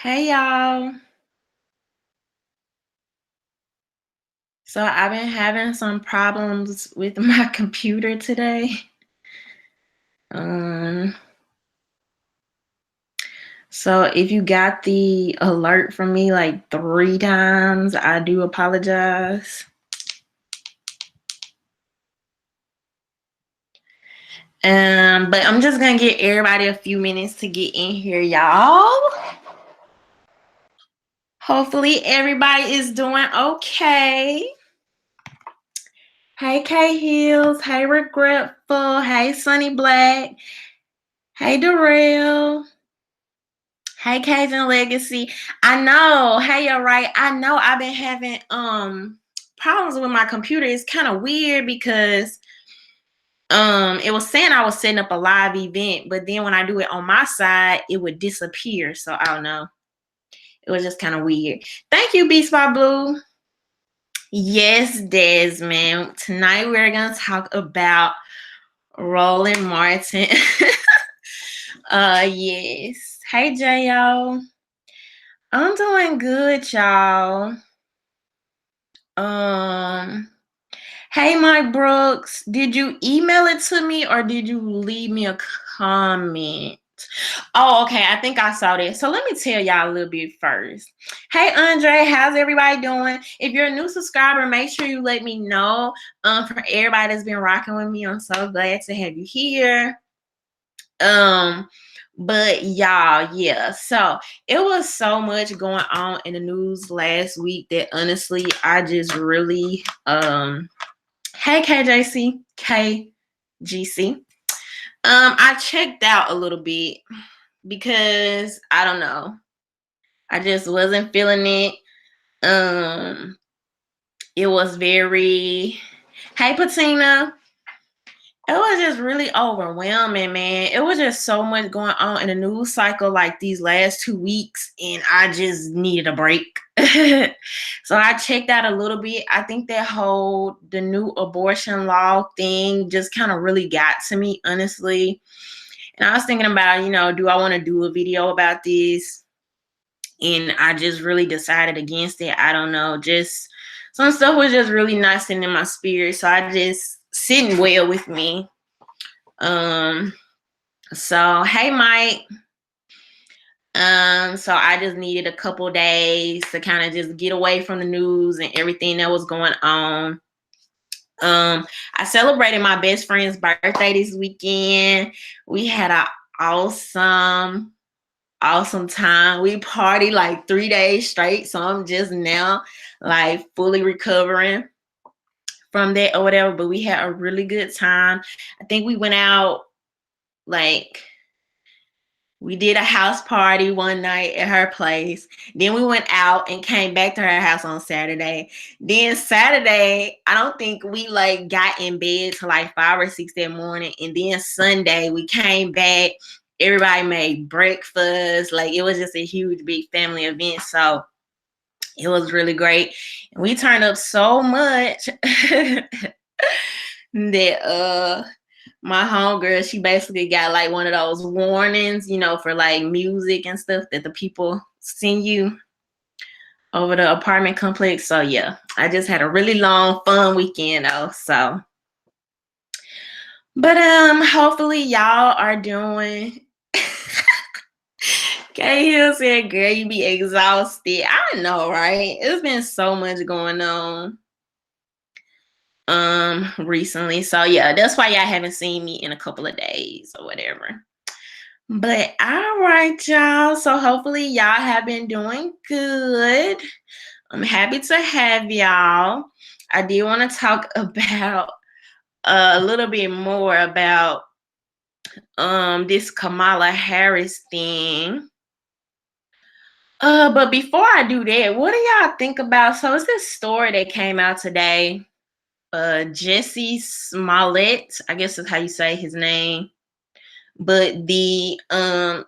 Hey y'all. So I've been having some problems with my computer today. Um, so if you got the alert from me like 3 times, I do apologize. But I'm just gonna give everybody a few minutes to get in here, y'all. Hopefully everybody is doing okay. Hey K Hills, hey Regretful, hey Sunny Black, hey Darrell. Hey, Cajun Legacy. I know. Hey, you're right. I know I've been having problems with my computer. It's kind of weird because it was saying I was setting up a live event, but then when I do it on my side, it would disappear. So I don't know. It was just kind of weird. Thank you, Beast by Blue. Yes, Desmond. Tonight we're gonna talk about Roland Martin. Yes. Hey, Jo. I'm doing good, y'all. Um, hey Mike Brooks, did you email it to me or did you leave me a comment? Oh, okay. I think I saw that. So let me tell y'all a little bit first. Hey Andre, how's everybody doing? If you're a new subscriber, make sure you let me know. For everybody that's been rocking with me, I'm so glad to have you here. But y'all, yeah, so it was so much going on in the news last week that honestly I just really hey KGC. I checked out a little bit because I don't know, I just wasn't feeling it. It was very, hey Patina. It was just really overwhelming, man. It was just so much going on in the news cycle like these last 2 weeks, and I just needed a break. So I checked out a little bit. I think the new abortion law thing just kind of really got to me, honestly. And I was thinking about, do I want to do a video about this? And I just really decided against it. I don't know. Just some stuff was just really not sitting in my spirit. So I just sitting well with me. So hey Mike. So I just needed a couple days to kind of just get away from the news and everything that was going on. I celebrated my best friend's birthday this weekend. We had an awesome, awesome time. We partied like 3 days straight. So I'm just now like fully recovering from that or whatever. But we had a really good time. I think we went out like we did a house party one night at her place. Then we went out and came back to her house on Saturday. Then Saturday, I don't think we like got in bed till like 5 or 6 that morning. And then Sunday we came back. Everybody made breakfast. Like it was just a huge big family event. So it was really great. And we turned up so much that my homegirl, she basically got like one of those warnings, for like music and stuff that the people send you over the apartment complex. So yeah, I just had a really long, fun weekend though. So, but hopefully y'all are doing. Kay Hill said, "Girl, you be exhausted." I know, right? It's been so much going on recently. So yeah, that's why y'all haven't seen me in a couple of days or whatever. But all right, y'all. So hopefully y'all have been doing good. I'm happy to have y'all. I did want to talk about a little bit more about this Kamala Harris thing. But before I do that, what do y'all think about? So it's this story that came out today. Jesse Smollett, I guess is how you say his name. But the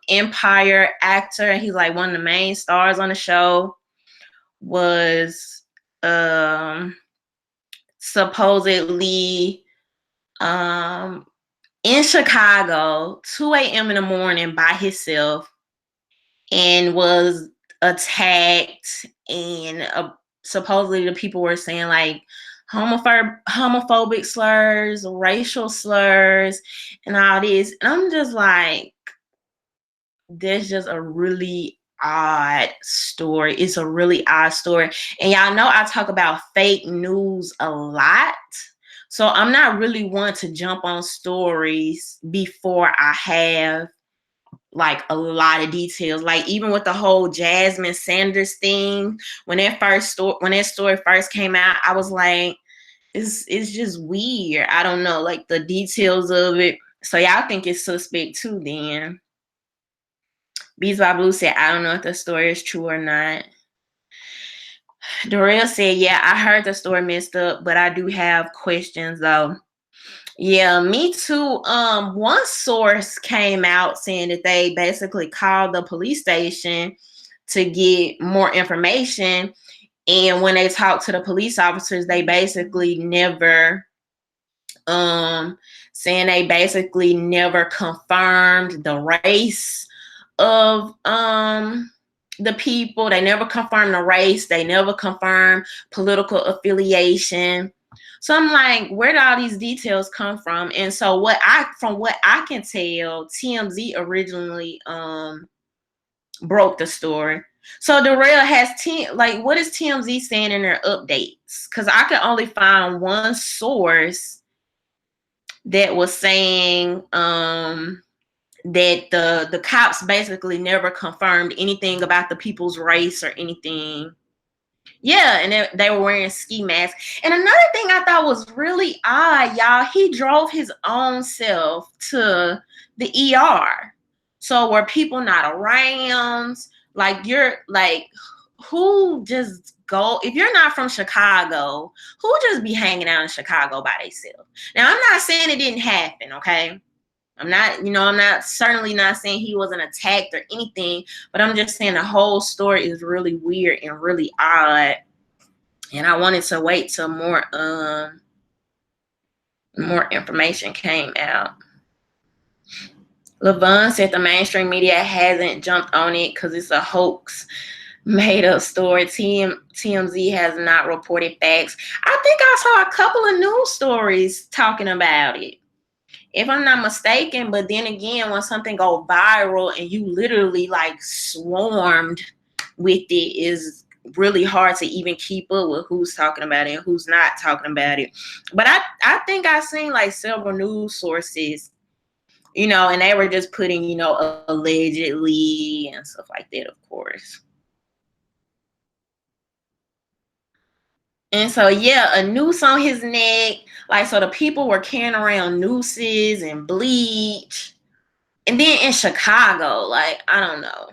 Empire actor, he's like one of the main stars on the show, was supposedly in Chicago 2 a.m. in the morning by himself and was attacked, and supposedly the people were saying like homophobic slurs, racial slurs, and all this. And I'm just like, that's just a really odd story. It's a really odd story. And y'all know I talk about fake news a lot. So I'm not really one to jump on stories before I have like a lot of details. Like even with the whole Jasmine Sanders thing, when that story first came out, I was like, it's just weird. I don't know, like the details of it. So y'all think it's suspect too then. Beats by Blue said, I don't know if the story is true or not. Darrell said, yeah, I heard the story messed up, but I do have questions though. Yeah, me too. One source came out saying that they basically called the police station to get more information. And when they talked to the police officers, they basically never saying they basically never confirmed the race of the people. They never confirmed the race. They never confirmed political affiliation. So I'm like, where did all these details come from? And so from what I can tell, TMZ originally broke the story. So Darrell has what is TMZ saying in their updates? Because I could only find one source that was saying that the cops basically never confirmed anything about the people's race or anything. Yeah, and they were wearing ski masks. And another thing I thought was really odd, y'all, he drove his own self to the ER. So were people not around? Like who just go, if you're not from Chicago, who just be hanging out in Chicago by themselves? Now, I'm not saying it didn't happen, okay? I'm certainly not saying he wasn't attacked or anything, but I'm just saying the whole story is really weird and really odd. And I wanted to wait till more information came out. Levon said the mainstream media hasn't jumped on it because it's a hoax, made up story. TMZ has not reported facts. I think I saw a couple of news stories talking about it, if I'm not mistaken. But then again, when something go viral and you literally like swarmed with it, is really hard to even keep up with who's talking about it and who's not talking about it. But I think I've seen like several news sources, and they were just putting, allegedly and stuff like that, of course. And so, yeah, a noose on his neck. Like, so the people were carrying around nooses and bleach. And then in Chicago, like, I don't know.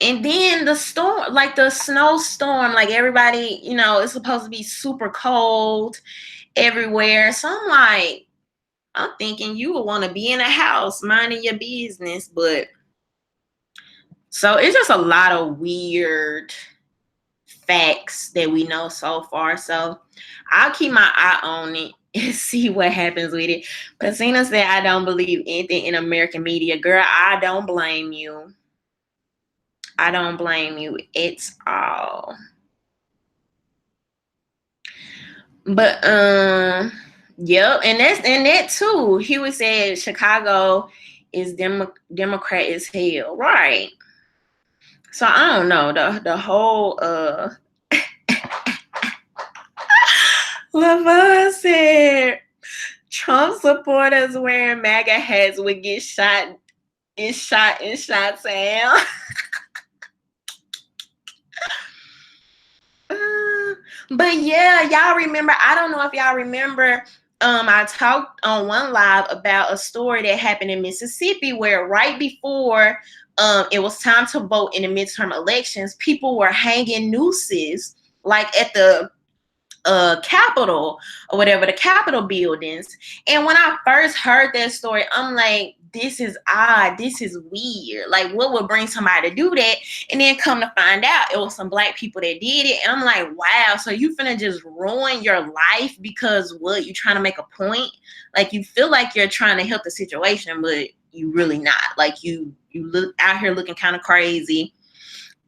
And then the storm, like the snowstorm, like everybody, it's supposed to be super cold everywhere. So I'm thinking you would want to be in a house minding your business. But so it's just a lot of weird facts that we know so far. So I'll keep my eye on it and see what happens with it. Pasina said, I don't believe anything in American media. Girl, I don't blame you. I don't blame you at all. But yep, and that too. Huey said Chicago is Democrat as hell, right? So I don't know, the whole Lavon said Trump supporters wearing MAGA hats would get shot in Chi-Town. But yeah, y'all remember, I don't know if y'all remember, I talked on one live about a story that happened in Mississippi where right before it was time to vote in the midterm elections, people were hanging nooses like at the Capitol or whatever, the Capitol buildings. And when I first heard that story, I'm like, this is odd. This is weird. Like, what would bring somebody to do that? And then come to find out, it was some Black people that did it. And I'm like, wow, so you finna just ruin your life because what? You trying to make a point? Like, you feel like you're trying to help the situation, but you really not. Like, you look out here looking kind of crazy.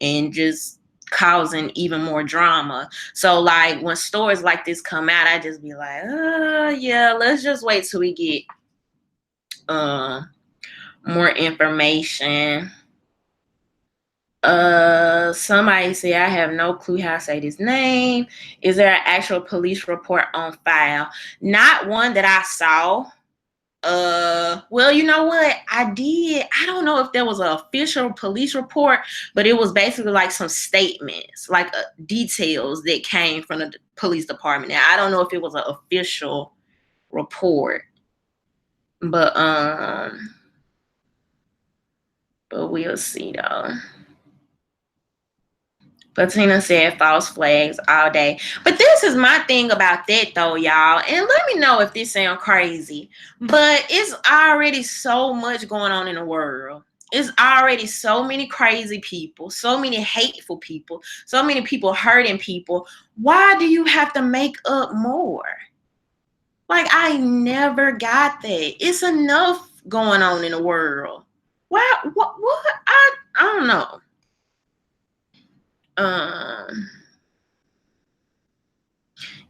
and just causing even more drama. So like when stories like this come out, I just be like, yeah, let's just wait till we get more information. Somebody say I have no clue how to say this name. Is there an actual police report on file? Not one that I saw. Well, you know what? I did. I don't know if there was an official police report, but it was basically like some statements, like details that came from the police department. Now, I don't know if it was an official report, but we'll see though. Patina said false flags all day. But this is my thing about that though, y'all. And let me know if this sounds crazy. But it's already so much going on in the world. It's already so many crazy people, so many hateful people, so many people hurting people. Why do you have to make up more? Like, I never got that. It's enough going on in the world. Why? What? I don't know.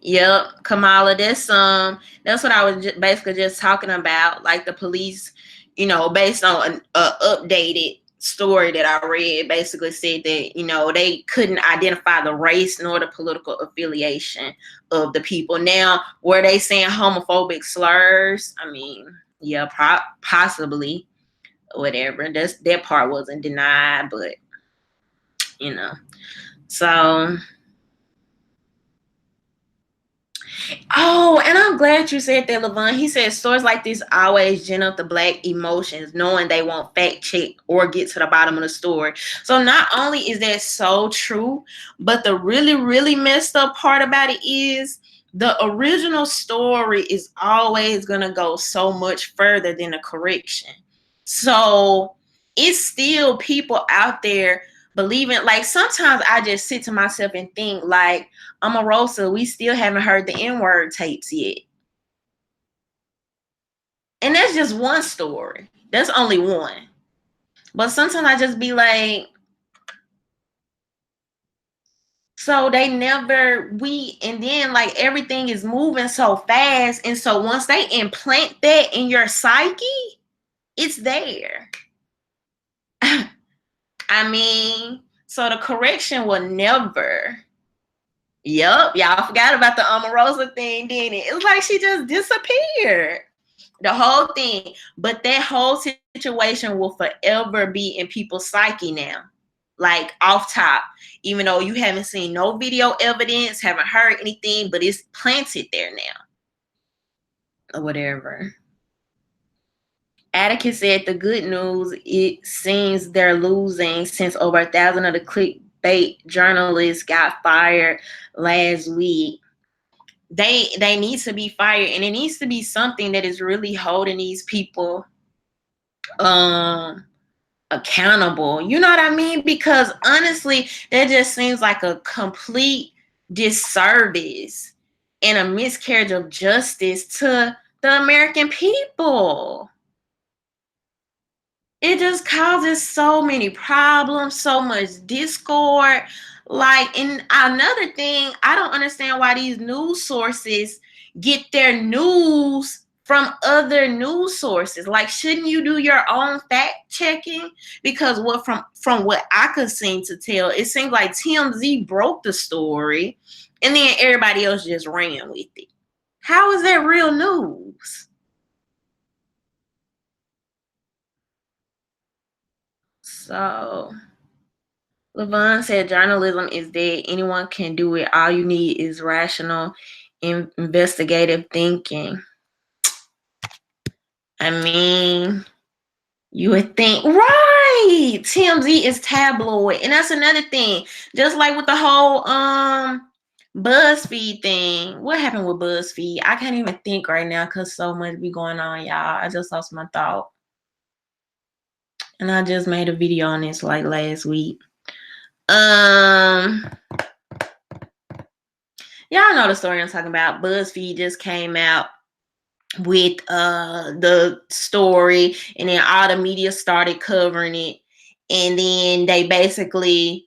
Yep, Kamala, that's what I was basically just talking about, like the police, based on an updated story that I read, basically said that, they couldn't identify the race nor the political affiliation of the people. Now, were they saying homophobic slurs? I mean, yeah, possibly, whatever. That part wasn't denied, but, so... Oh, and I'm glad you said that, Levon. He said stories like this always gin up the Black emotions, knowing they won't fact check or get to the bottom of the story. So not only is that so true, but the really, really messed up part about it is the original story is always going to go so much further than the correction. So it's still people out there believing, like sometimes I just sit to myself and think like, Omarosa, we still haven't heard the N-word tapes yet. And that's just one story. That's only one. But sometimes I just be like, so they never, and then like everything is moving so fast. And so once they implant that in your psyche, it's there. I mean, so the correction will never. Yup, y'all forgot about the Omarosa thing, didn't it? It was like she just disappeared. The whole thing. But that whole situation will forever be in people's psyche now. Like off top. Even though you haven't seen no video evidence, haven't heard anything, but it's planted there now. Or whatever. Atticus said the good news, it seems they're losing since over 1,000 of the clickbait journalists got fired last week. They need to be fired, and it needs to be something that is really holding these people accountable. You know what I mean? Because honestly, that just seems like a complete disservice and a miscarriage of justice to the American people. It just causes so many problems, so much discord. Like, and another thing, I don't understand why these news sources get their news from other news sources. Like, shouldn't you do your own fact checking? Because from what I could seem to tell, it seems like TMZ broke the story and then everybody else just ran with it. How is that real news? So Levon said journalism is dead. Anyone can do it. All you need is rational, investigative thinking. I mean, you would think, right? TMZ is tabloid. And that's another thing. Just like with the whole BuzzFeed thing. What happened with BuzzFeed? I can't even think right now because so much be going on, y'all. I just lost my thought. And I just made a video on this like last week. Y'all know the story I'm talking about. BuzzFeed just came out with the story, and then all the media started covering it, and then they basically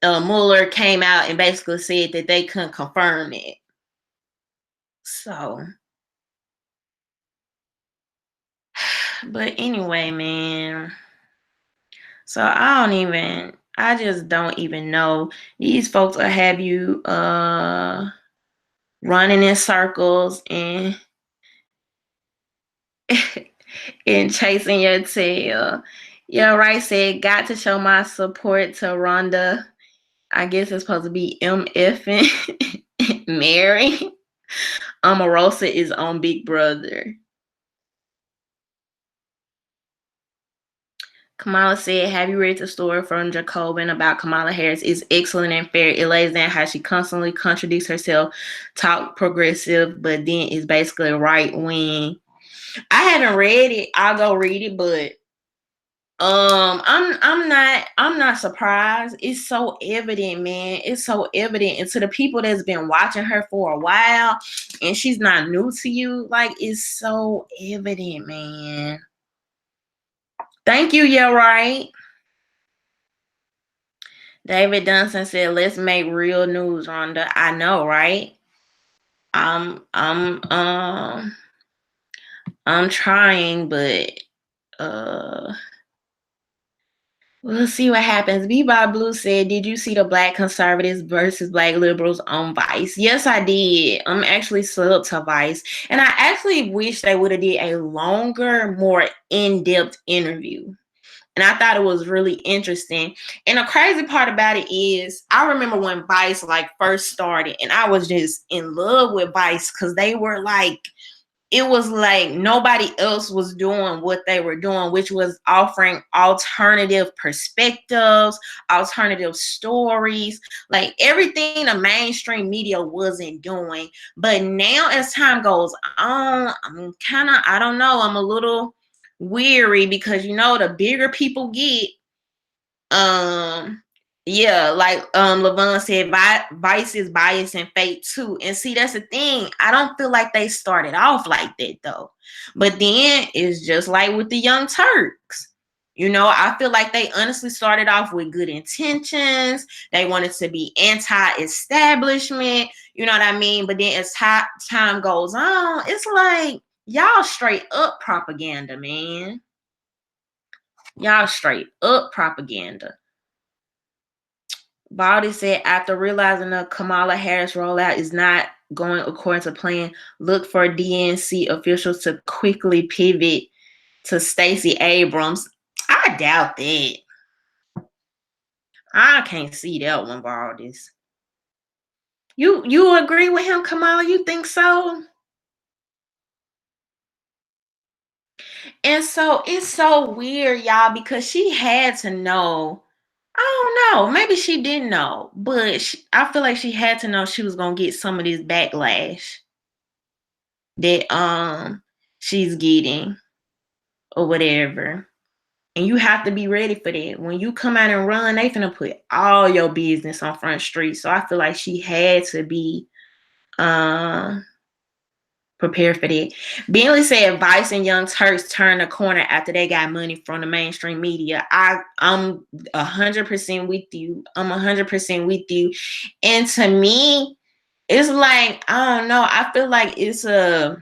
Mueller came out and basically said that they couldn't confirm it. So, but anyway, man. So I just don't even know. These folks will have you running in circles and and chasing your tail. Yeah, right. Said got to show my support to Rhonda. I guess it's supposed to be MF and Mary. Omarosa is on Big Brother. Kamala said, have you read the story from Jacobin about Kamala Harris? It's excellent and fair. It lays down how she constantly contradicts herself, talk progressive, but then is basically right wing. I haven't read it. I'll go read it, but I'm not surprised. It's so evident, man. It's so evident. And to the people that's been watching her for a while and she's not new to you, like it's so evident, man. Thank you, yeah, right. David Dunson said, let's make real news, Rhonda. I know, right? I'm trying, but we'll see what happens. Bebop Blue said, did you see the Black conservatives versus Black liberals on Vice? Yes, I did. I'm actually subbed to Vice. And I actually wish they would have did a longer, more in-depth interview. And I thought it was really interesting. And the crazy part about it is I remember when Vice like first started and I was just in love with Vice because they were like, it was like nobody else was doing what they were doing, which was offering alternative perspectives, alternative stories, like everything the mainstream media wasn't doing. But now as time goes on, I don't know, I'm a little weary because the bigger people get, like Levon said, Vice is bias and fate too. And see, that's the thing. I don't feel like they started off like that though. But then it's just like with the Young Turks. I feel like they honestly started off with good intentions. They wanted to be anti-establishment. You know what I mean? But then as time goes on, it's like y'all straight up propaganda, man. Y'all straight up propaganda. Baldy said, after realizing the Kamala Harris rollout is not going according to plan, look for DNC officials to quickly pivot to Stacey Abrams. I doubt that. I can't see that one, Baldy's. You agree with him, Kamala? You think so? And so it's so weird, y'all, because she had to know. I don't know. Maybe she didn't know, but I feel like she had to know she was gonna get some of this backlash that she's getting or whatever. And you have to be ready for that. When you come out and run, they finna put all your business on Front Street. So I feel like she had to be prepared for that. Bentley said Vice and Young Turks turned a corner after they got money from the mainstream media. I'm 100% with you. I'm 100% with you. And to me, it's like, I don't know. I feel like it's a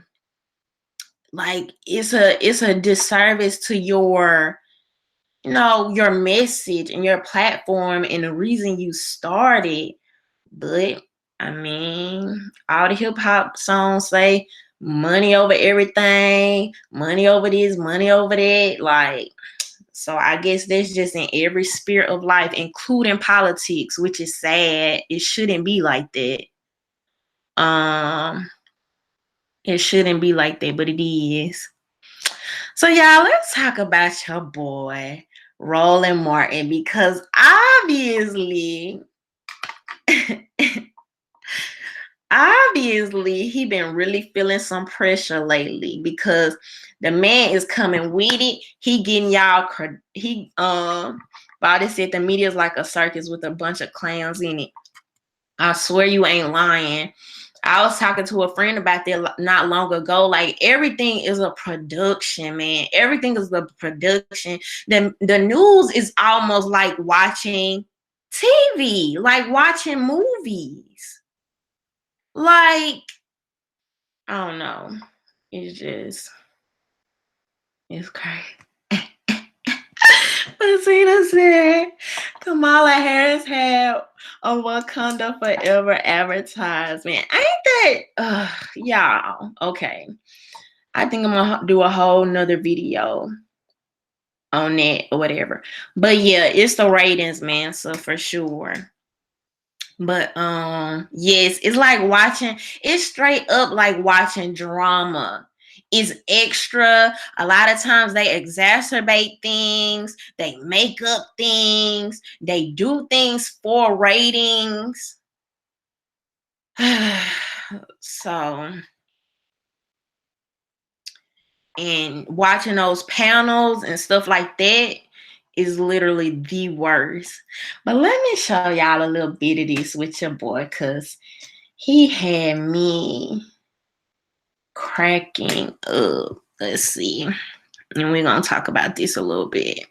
disservice to your your message and your platform and the reason you started. But I mean, all the hip hop songs say money over everything, money over this, money over that. Like, so I guess that's just in every sphere of life, including politics, which is sad. It shouldn't be like that. It shouldn't be like that, but it is. So y'all, let's talk about your boy, Roland Martin, because obviously he been really feeling some pressure lately because the man is coming with it. He getting y'all, Body said the media is like a circus with a bunch of clowns in it. I swear you ain't lying. I was talking to a friend about that not long ago. Like, everything is a production, man. Everything is a production. The news is almost like watching TV, like watching movies. Like, I don't know. It's crazy. Basina said Kamala Harris had a Wakanda Forever advertisement. Ain't that y'all? Okay. I think I'm gonna do a whole nother video on that or whatever. But yeah, it's the ratings, man. So for sure. But yes, it's like watching, it's straight up like watching drama. It's extra. A lot of times they exacerbate things, they make up things, they do things for ratings. So, and watching those panels and stuff like that is literally the worst. But let me show y'all a little bit of this with your boy, because he had me cracking up. Let's see. And we're going to talk about this a little bit.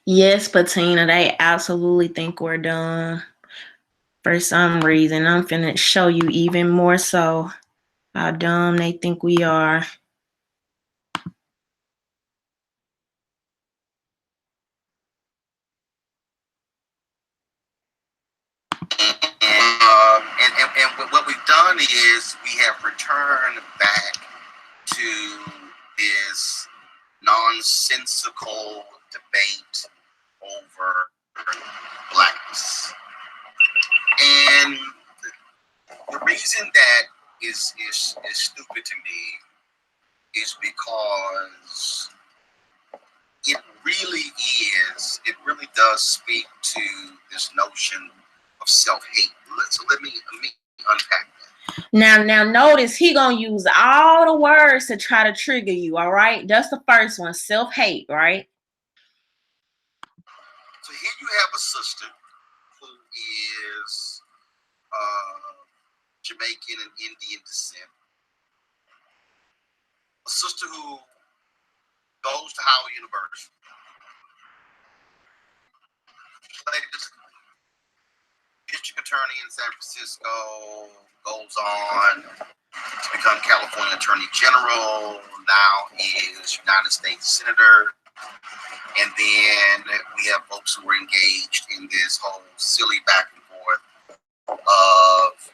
Yes, Patina, they absolutely think we're done. For some reason, I'm finna show you even more so how dumb they think we are. And what we've done is we have returned back to this nonsensical debate over blackness. And the reason that is stupid to me is because it really does speak to this notion of self-hate. So let me unpack that. Now notice he gonna use all the words to try to trigger you, all right? That's the first one, self-hate, right? So here you have a sister who is Jamaican and Indian descent. A sister who goes to Howard University. District attorney in San Francisco, goes on to become California Attorney General, now is United States Senator. And then we have folks who are engaged in this whole silly back and forth of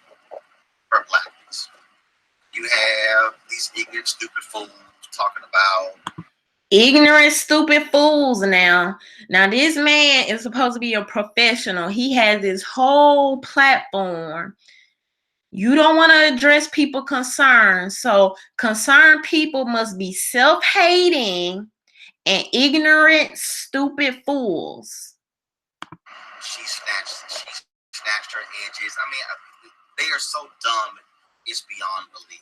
her blackness. You have these ignorant, stupid fools talking about ignorant, stupid fools. Now this man is supposed to be a professional. He has this whole platform. You don't want to address people concerns. So concerned people must be self-hating and ignorant, stupid fools. She snatched her edges. I mean, they are so dumb, it's beyond belief.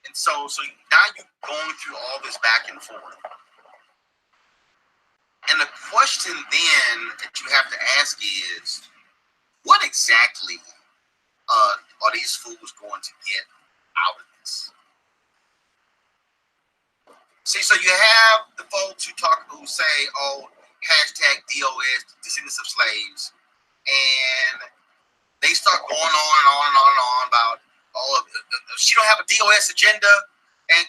And so now you're going through all this back and forth. And the question then that you have to ask is, what exactly are these fools going to get out of this? See, so you have the folks who say, oh, hashtag DOS, descendants of slaves, and they start going on and on and on and on about all of she don't have a DOS agenda, and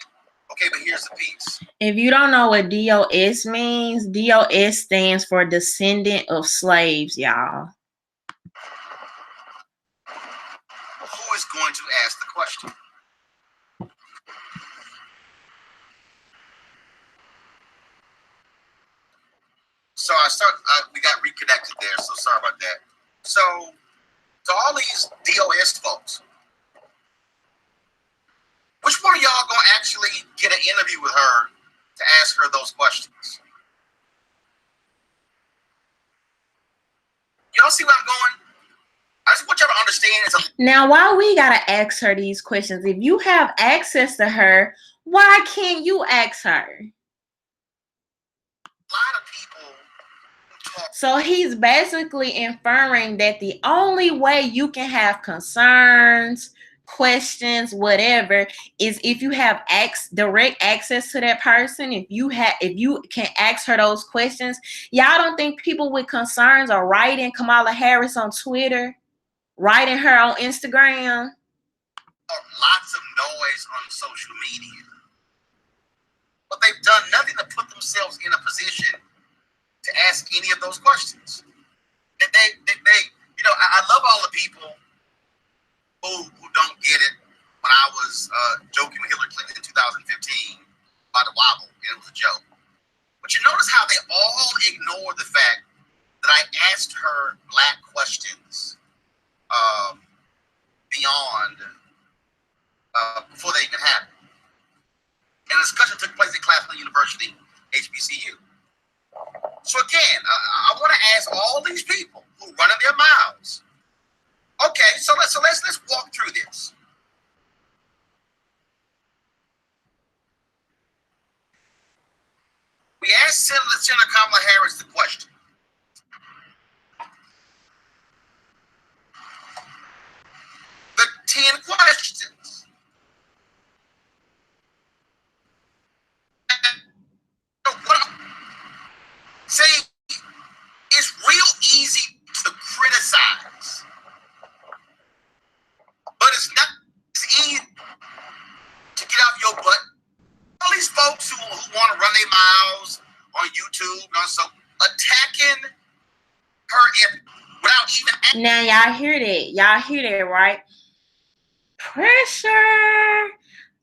okay, but here's the piece. If you don't know what DOS means, DOS stands for descendant of slaves, y'all. Who is going to ask the question? So we got reconnected there, so sorry about that. So to all these DOS folks, which one of y'all gonna actually get an interview with her to ask her those questions? Y'all see where I'm going? I just want y'all to understand. Now, why we gotta ask her these questions? If you have access to her, why can't you ask her? lot of people talk. So he's basically inferring that the only way you can have concerns, questions, whatever, is if you have direct access to that person. If you can ask her those questions. Y'all don't think people with concerns are writing Kamala Harris on Twitter, writing her on Instagram? Lots of noise on social media, but they've done nothing to put themselves in a position to ask any of those questions. I love all the people who don't get it. When I was joking with Hillary Clinton in 2015 about the wobble, and it was a joke. But you notice how they all ignore the fact that I asked her black questions beyond before they even happened. And the discussion took place at Claflin University, HBCU. So again, I want to ask all these people who running their mouths. Okay, so let's walk through this. We asked Senator Kamala Harris the question. The 10 questions. See, it's real easy to criticize, but it's not easy to get off your butt. All these folks who want to run their mouths on YouTube and also attacking her without even. Now y'all hear that? Y'all hear that, right? Pressure.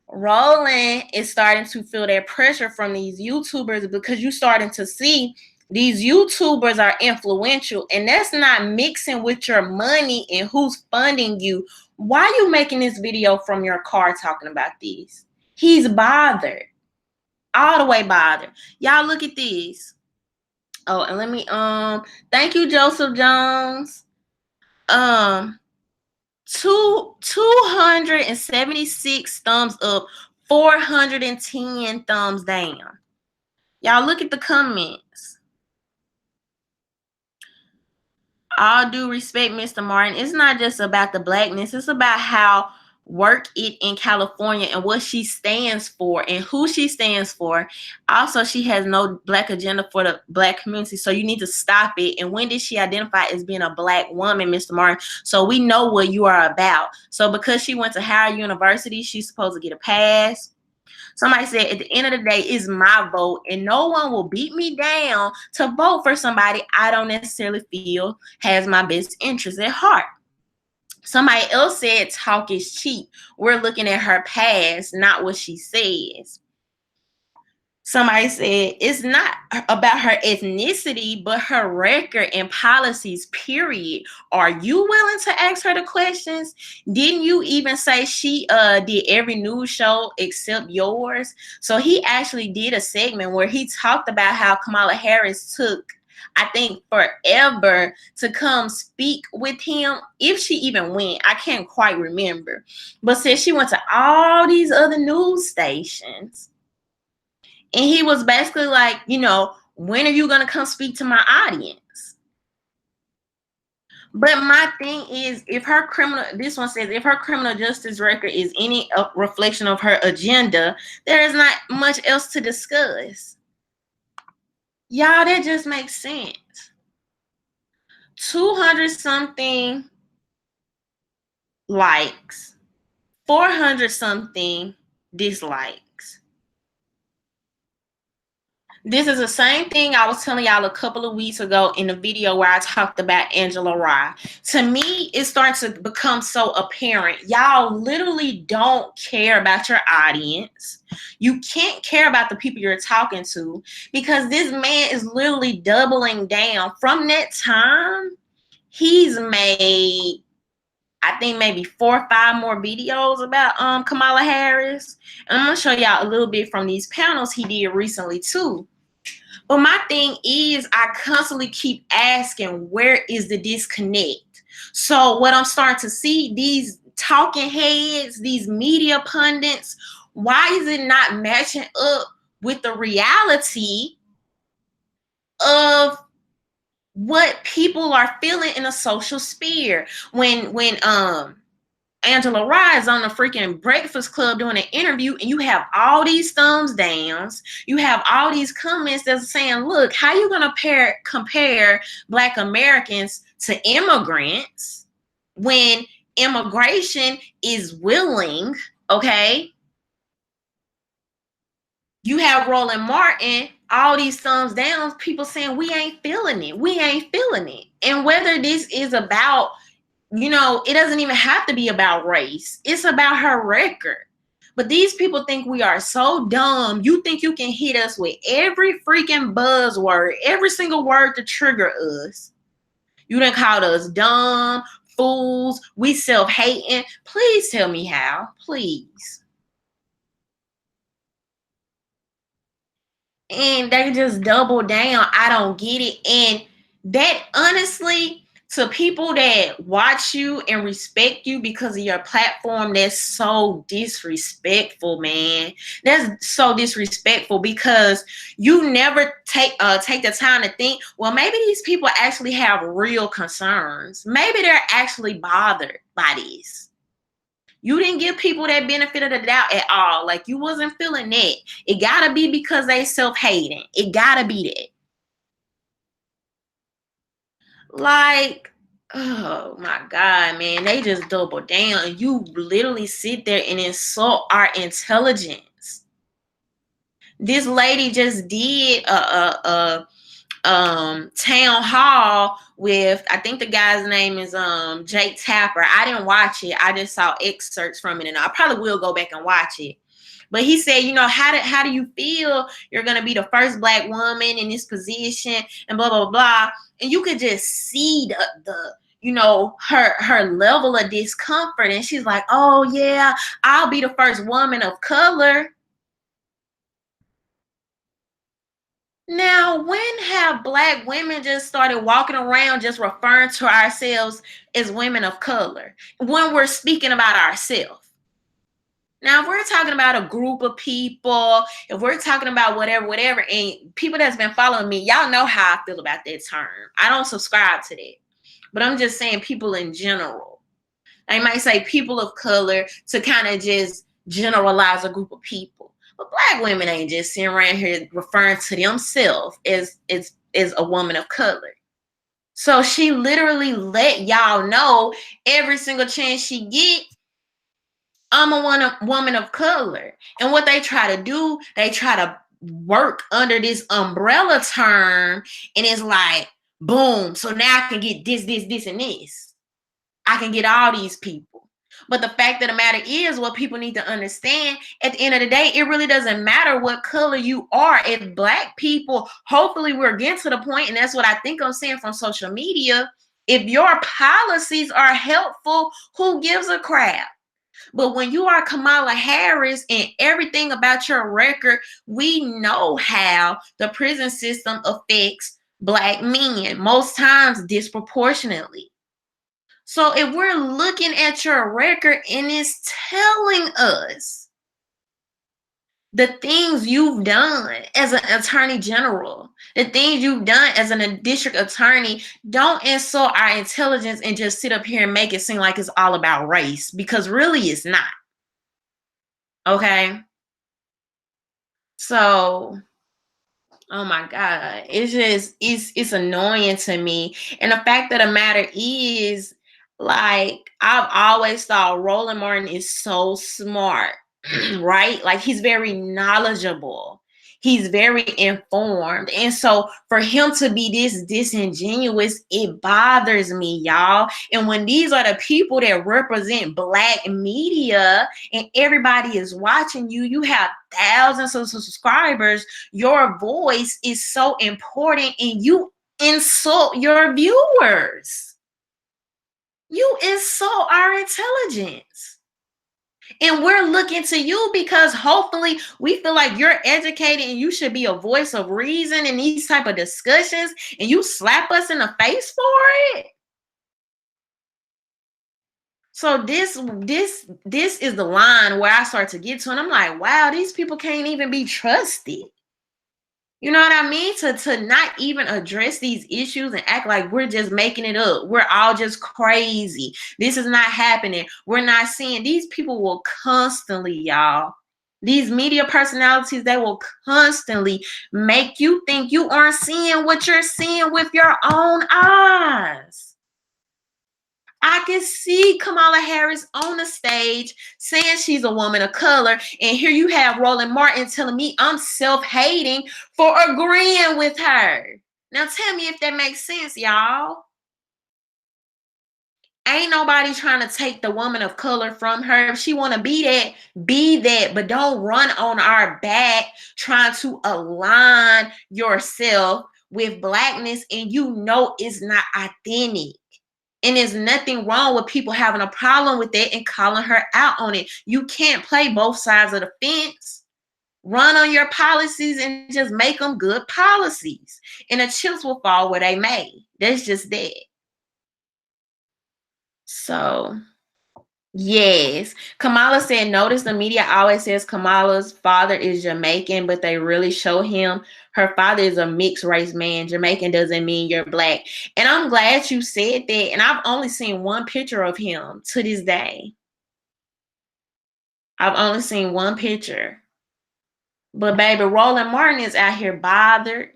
Roland is starting to feel that pressure from these YouTubers because you're starting to see these YouTubers are influential, and that's not mixing with your money and who's funding you. Why are you making this video from your car talking about this? He's bothered. All the way bothered. Y'all look at this. Oh, and let me thank you, Joseph Jones. 276 thumbs up, 410 thumbs down. Y'all look at the comments. All due respect, Mr. Martin, it's not just about the blackness. It's about how work it in California and what she stands for and who she stands for. Also, she has no black agenda for the black community, so you need to stop it. And when did she identify as being a black woman, Mr. Martin? So we know what you are about. So because she went to Howard University, she's supposed to get a pass. Somebody said, at the end of the day, it's my vote, and no one will beat me down to vote for somebody I don't necessarily feel has my best interest at heart. Somebody else said, talk is cheap. We're looking at her past, not what she says. Somebody said, it's not about her ethnicity, but her record and policies, period. Are you willing to ask her the questions? Didn't you even say she did every news show except yours? So he actually did a segment where he talked about how Kamala Harris took, I think, forever to come speak with him, if she even went. I can't quite remember. But said she went to all these other news stations. And he was basically like, when are you going to come speak to my audience? But my thing is, this one says, if her criminal justice record is any reflection of her agenda, there is not much else to discuss. Y'all, that just makes sense. 200 something likes, 400 something dislikes. This is the same thing I was telling y'all a couple of weeks ago in the video where I talked about Angela Rye. To me, it's starting to become so apparent. Y'all literally don't care about your audience. You can't care about the people you're talking to because this man is literally doubling down. From that time, he's made, I think, maybe 4 or 5 more videos about Kamala Harris. And I'm going to show y'all a little bit from these panels he did recently too. But my thing is, I constantly keep asking, where is the disconnect? So what I'm starting to see, these talking heads, these media pundits, why is it not matching up with the reality of what people are feeling in a social sphere. When Angela Rye is on the freaking Breakfast Club doing an interview, and you have all these thumbs downs, you have all these comments that's saying, look, how you gonna compare Black Americans to immigrants when immigration is willing, okay? You have Roland Martin, all these thumbs down, people saying we ain't feeling it. We ain't feeling it. And whether this is about, it doesn't even have to be about race. It's about her record. But these people think we are so dumb. You think you can hit us with every freaking buzzword, every single word to trigger us. You done called us dumb, fools, we self-hating. Please tell me how, please. And they just double down. I don't get it. And that, honestly, to people that watch you and respect you because of your platform, that's so disrespectful, man. That's so disrespectful, because you never take the time to think, well, maybe these people actually have real concerns. Maybe they're actually bothered by this. You didn't give people that benefit of the doubt at all. Like, you wasn't feeling that. It gotta be because they self-hating. It gotta be that. Like, oh my God, man. They just double down. You literally sit there and insult our intelligence. This lady just did a town hall with, I think the guy's name is Jake Tapper. I didn't watch it. I just saw excerpts from it, and I probably will go back and watch it. But he said, how do you feel you're going to be the first Black woman in this position and blah, blah, blah. And you could just see her level of discomfort. And she's like, oh yeah, I'll be the first woman of color. Now, when have Black women just started walking around just referring to ourselves as women of color when we're speaking about ourselves? Now, if we're talking about a group of people, if we're talking about whatever, and people that's been following me, y'all know how I feel about that term. I don't subscribe to that. But I'm just saying people in general. They might say people of color to kind of just generalize a group of people. But Black women ain't just sitting around here referring to themselves as a woman of color. So she literally let y'all know every single chance she get, I'm a woman of color. And what they try to do, they try to work under this umbrella term, and it's like, boom, so now I can get this, and this. I can get all these people. But the fact of the matter is, what people need to understand, at the end of the day, it really doesn't matter what color you are. If Black people, hopefully we're getting to the point, and that's what I think I'm seeing from social media, if your policies are helpful, who gives a crap? But when you are Kamala Harris and everything about your record, we know how the prison system affects Black men, most times disproportionately. So if we're looking at your record and it's telling us the things you've done as an attorney general, the things you've done as a district attorney, don't insult our intelligence and just sit up here and make it seem like it's all about race, because really it's not. Okay? So, oh my God, it's annoying to me. And the fact of the matter is, like, I've always thought Roland Martin is so smart, right? Like, he's very knowledgeable. He's very informed. And so for him to be this disingenuous, it bothers me, y'all. And when these are the people that represent Black media and everybody is watching you, you have thousands of subscribers, your voice is so important, and you insult your viewers. You insult our intelligence. And we're looking to you because hopefully we feel like you're educated and you should be a voice of reason in these type of discussions, and you slap us in the face for it. So this is the line where I start to get to, and I'm like, wow, these people can't even be trusted. You know what I mean? To not even address these issues and act like we're just making it up. We're all just crazy. This is not happening. We're not seeing. These people will constantly, y'all. These media personalities, they will constantly make you think you aren't seeing what you're seeing with your own eyes. I can see Kamala Harris on the stage saying she's a woman of color. And here you have Roland Martin telling me I'm self-hating for agreeing with her. Now tell me if that makes sense, y'all. Ain't nobody trying to take the woman of color from her. If she want to be that, be that. But don't run on our back trying to align yourself with blackness and you know it's not authentic. And there's nothing wrong with people having a problem with it and calling her out on it. You can't play both sides of the fence. Run on your policies and just make them good policies. And the chips will fall where they may. That's just that. So, yes. Kamala said, notice the media always says Kamala's father is Jamaican, but they really show him her father is a mixed race man. Jamaican doesn't mean you're black. And I'm glad you said that. And I've only seen one picture of him to this day. I've only seen one picture. But baby, Roland Martin is out here bothered.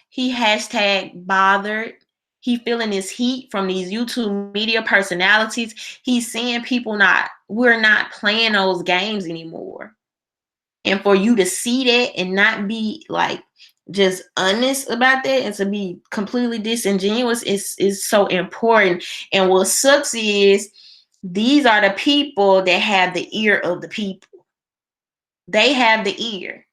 He hashtag bothered. He feeling his heat from these YouTube media personalities. He's seeing people we're not playing those games anymore. And for you to see that and not be like just honest about that and to be completely disingenuous is so important. And what sucks is these are the people that have the ear of the people. They have the ear.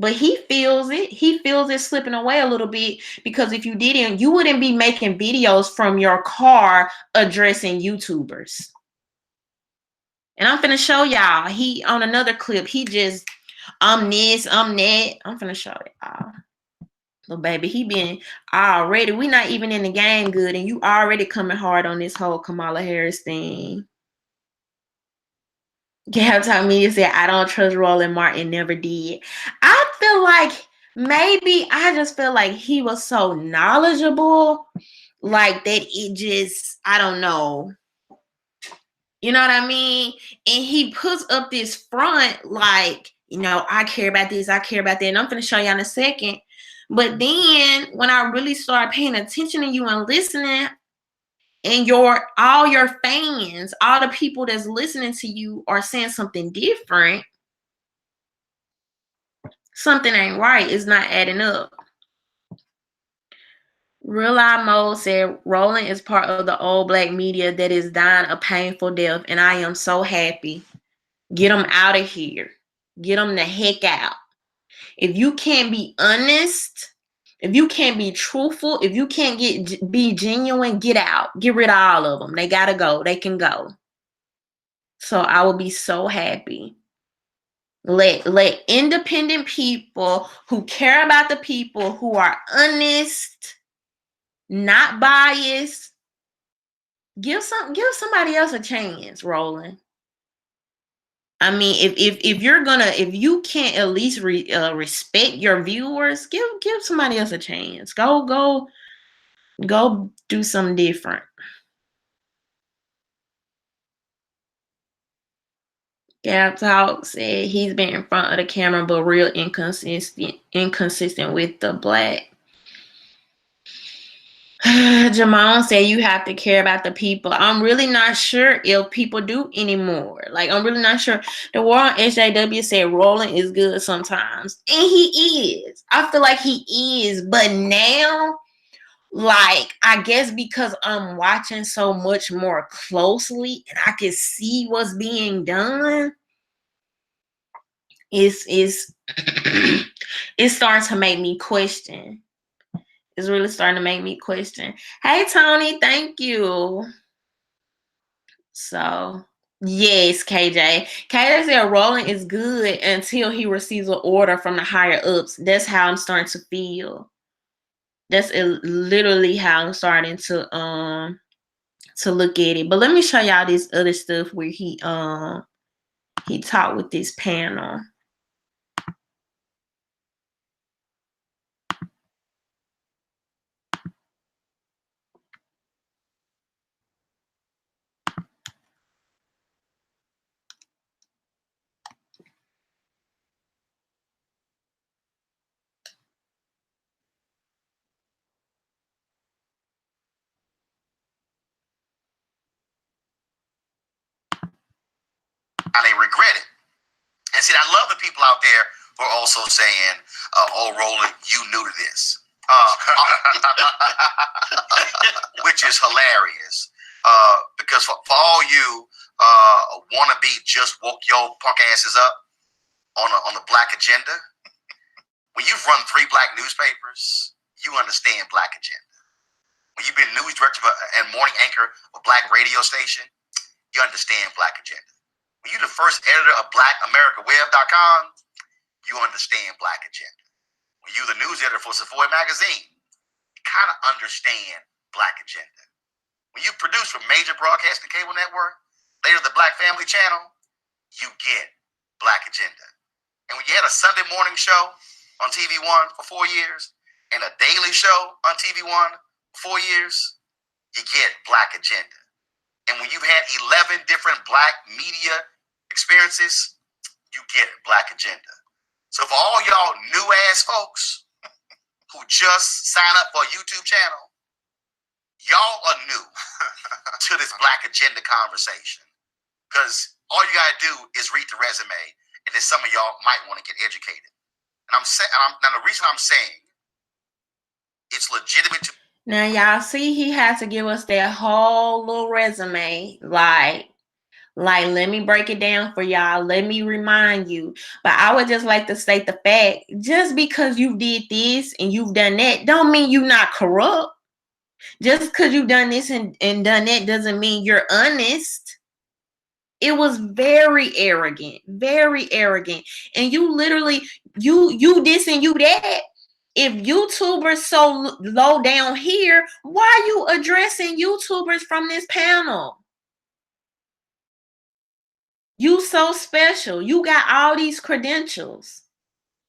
But he feels it. He feels it slipping away a little bit because if you didn't, you wouldn't be making videos from your car addressing YouTubers. And I'm finna show y'all. He on another clip. He just, I'm this, I'm that. I'm finna show y'all. Well, baby, he been already. We not even in the game good, and you already coming hard on this whole Kamala Harris thing. Gab Media said, I don't trust Roland Martin, never did. I feel like I just feel like he was so knowledgeable, like that it just, I don't know. You know what I mean? And he puts up this front like, you know, I care about this, I care about that. And I'm going to show y'all in a second. But then when I really start paying attention to you and listening, and all your fans, all the people that's listening to you are saying something different, something ain't right. It's not adding up. Real Life Mode said, Roland is part of the old black media that is dying a painful death, and I am so happy. Get them out of here. Get them the heck out. If you can't be honest, if you can't be truthful, if you can't be genuine, get out. Get rid of all of them. They gotta go. They can go. So I will be so happy. Let independent people who care about the people, who are honest, not biased, give somebody else a chance, Roland. I mean, if you can't at least respect your viewers, give somebody else a chance. Go do something different. Gab Talk said he's been in front of the camera, but real inconsistent with the black. Jamon said you have to care about the people. I'm really not sure if people do anymore. Like, I'm really not sure. The war on SJW said Roland is good sometimes. And he is. I feel like he is. But now, like, I guess because I'm watching so much more closely and I can see what's being done, it's it's starting to make me question. It's really starting to make me question. Hey, Tony, thank you. So, yes, KJ. KJ said Roland is good until he receives an order from the higher ups. That's how I'm starting to feel. That's literally how I'm starting to look at it. But let me show y'all this other stuff where he talked with this panel. Now they regret it. And see, I love the people out there who are also saying, oh, Roland, you new to this. Which is hilarious. Because for all you wannabe just woke your punk asses up on the black agenda, when you've run 3 black newspapers, you understand black agenda. When you've been news director and morning anchor of a black radio station, you understand black agenda. When you're the first editor of BlackAmericaWeb.com, you understand black agenda. When you're the news editor for Savoy Magazine, you kind of understand black agenda. When you produce for major broadcasting cable network, later the Black Family Channel, you get black agenda. And when you had a Sunday morning show on TV1 for 4 years and a daily show on TV1 for 4 years, you get black agenda. And when you've had 11 different black media experiences, you get black agenda. So for all y'all new ass folks who just sign up for a YouTube channel, y'all are new to this black agenda conversation. Because all you gotta do is read the resume, and then some of y'all might want to get educated. And now the reason I'm saying it's legitimate to. Now y'all see, he has to give us that whole little resume, like let me break it down for y'all. Let me remind you. But I would just like to state the fact, just because you did this and you've done that, don't mean you're not corrupt. Just because you've done this and done that doesn't mean you're honest. It was very arrogant, very arrogant. And you literally, you this and you that. If YouTubers so low down here, why are you addressing YouTubers from this panel? You so special. You got all these credentials.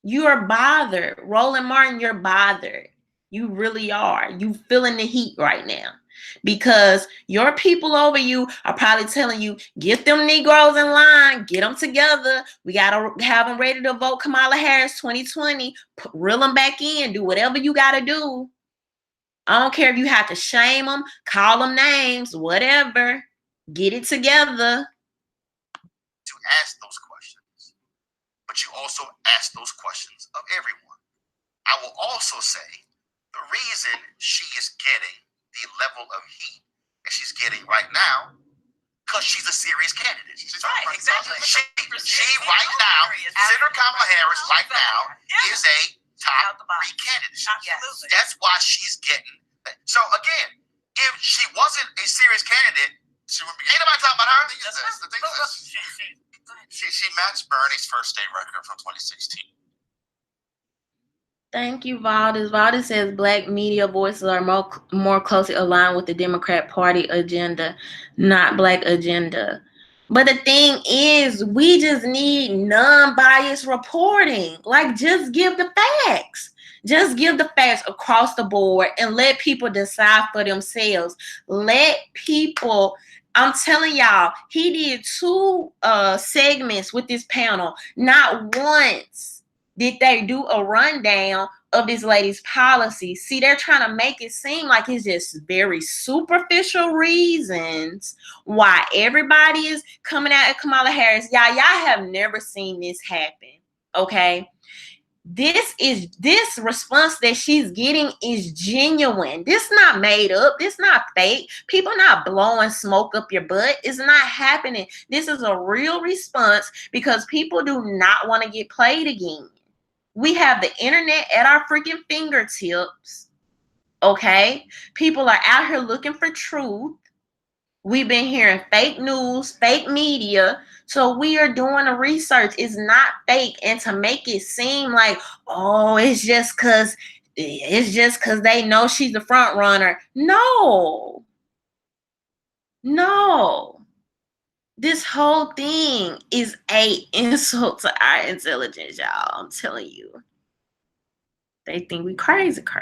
You are bothered. Roland Martin, you're bothered. You really are. You feeling the heat right now. Because your people over you are probably telling you, get them Negroes in line, get them together. We got to have them ready to vote Kamala Harris 2020. Reel them back in. Do whatever you got to do. I don't care if you have to shame them, call them names, whatever. Get it together. To ask those questions. But you also ask those questions of everyone. I will also say the reason she is getting the level of heat that she's getting right now, because she's a serious candidate. She's right, exactly. She right now, Senator Kamala Harris right now is a top 3 candidate. Absolutely. That's why she's getting. So again, if she wasn't a serious candidate, she would be. Ain't nobody talking about her. The thing is, she matched Bernie's first state record from 2016. Thank you, Valdez. Valdez says black media voices are more closely aligned with the Democrat Party agenda, not black agenda. But the thing is, we just need non-biased reporting. Like, just give the facts. Just give the facts across the board and let people decide for themselves. Let people, I'm telling y'all, he did 2 segments with this panel. Not once did they do a rundown of this lady's policy. See, they're trying to make it seem like it's just very superficial reasons why everybody is coming out at Kamala Harris. Y'all have never seen this happen, okay? This response that she's getting is genuine. This not made up. This not fake. People not blowing smoke up your butt. It's not happening. This is a real response because people do not want to get played again. We have the internet at our freaking fingertips, okay? People are out here looking for truth. We've been hearing fake news, fake media. So we are doing the research. It's not fake. And to make it seem like, oh, it's just because they know she's the front runner. No. This whole thing is an insult to our intelligence, y'all. I'm telling you. They think we crazy. Can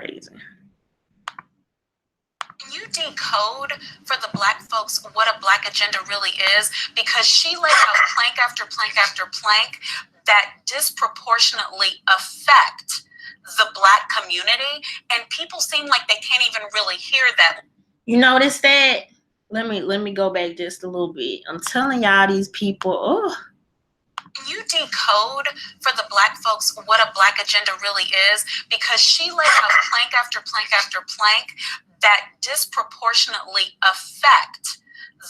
you decode for the black folks what a black agenda really is? Because she laid out plank after plank after plank that disproportionately affect the black community, and people seem like they can't even really hear that. You notice that? Let me go back just a little bit. I'm telling y'all, these people, you decode for the Black folks what a Black agenda really is, because she laid out plank after plank after plank that disproportionately affect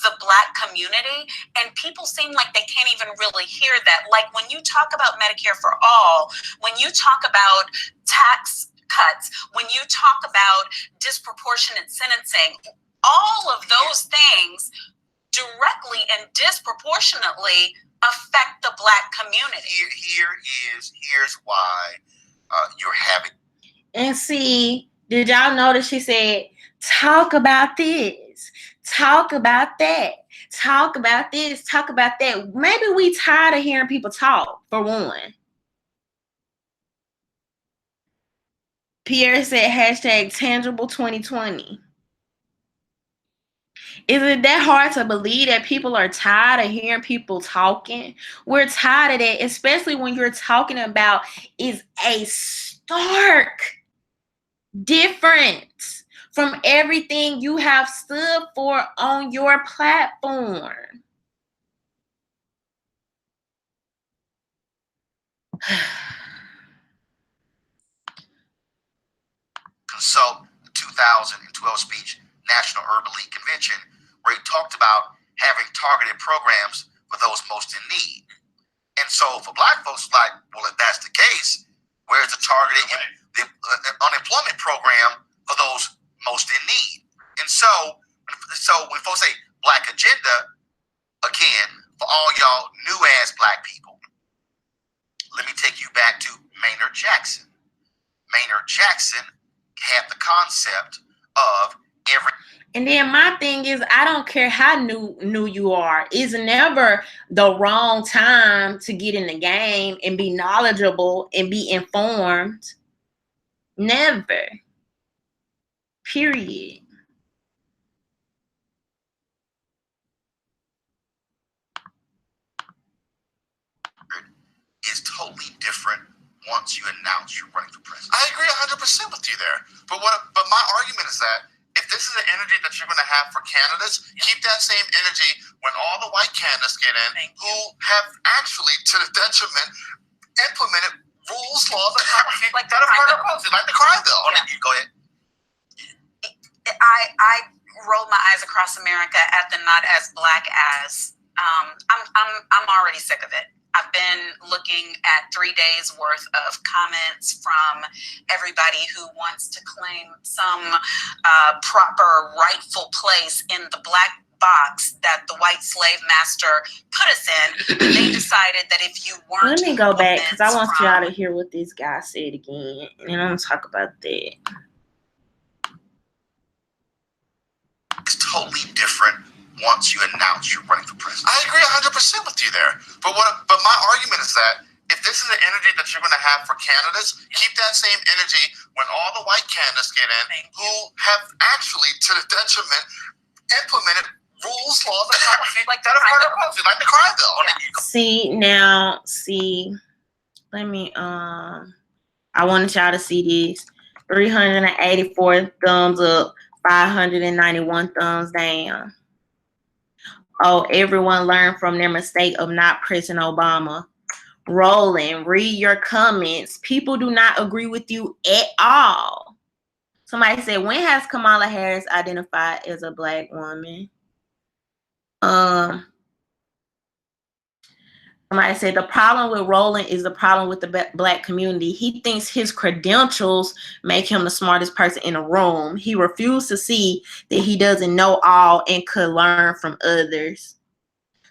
the Black community, and people seem like they can't even really hear that. Like when you talk about Medicare for all, when you talk about tax cuts, when you talk about disproportionate sentencing, all of those things directly and disproportionately affect the Black community. Here's why you're having. And see, did y'all notice she said, talk about this, talk about that, talk about this, talk about that. Maybe we tired of hearing people talk, for one. Pierre said hashtag tangible 2020. Is it that hard to believe that people are tired of hearing people talking? We're tired of that, especially when you're talking about is a stark difference from everything you have stood for on your platform. Consult the 2012 speech, National Urban League Convention, where he talked about having targeted programs for those most in need. And so for Black folks, like, well, if that's the case, where's the targeted the unemployment program for those most in need? And so when folks say Black agenda, again, for all y'all new ass Black people, let me take you back to Maynard Jackson. Maynard Jackson had the concept of every. And then my thing is, I don't care how new you are. It's never the wrong time to get in the game and be knowledgeable and be informed. Never. Period. Is totally different once you announce you're running for president. I agree 100% with you there. But my argument is that if this is the energy that you're going to have for candidates, keep that same energy when all the white candidates get in who have actually, to the detriment, implemented rules, laws, and policies like that of hard policy, like the crime bill. Yeah. You go ahead. I roll my eyes across America at the not as Black as. I'm already sick of it. I've been looking at 3 days worth of comments from everybody who wants to claim some proper rightful place in the black box that the white slave master put us in. They decided that if you weren't. Let me go back because I want y'all to hear what this guy said again, and I'm gonna talk about that. It's totally different once you announce you're running for president. I agree 100% with you there. But my argument is that if this is the energy that you're going to have for candidates, keep that same energy when all the white candidates get in who have actually, to the detriment, implemented rules, laws, and policies like that of hard policy, like the crime bill. See, let me, I wanted y'all to see this. 384 thumbs up, 591 thumbs down. Oh, everyone learned from their mistake of not pressing Obama. Roland, read your comments. People do not agree with you at all. Somebody said, when has Kamala Harris identified as a Black woman? Somebody said, the problem with Roland is the problem with the Black community. He thinks his credentials make him the smartest person in the room. He refused to see that he doesn't know all and could learn from others.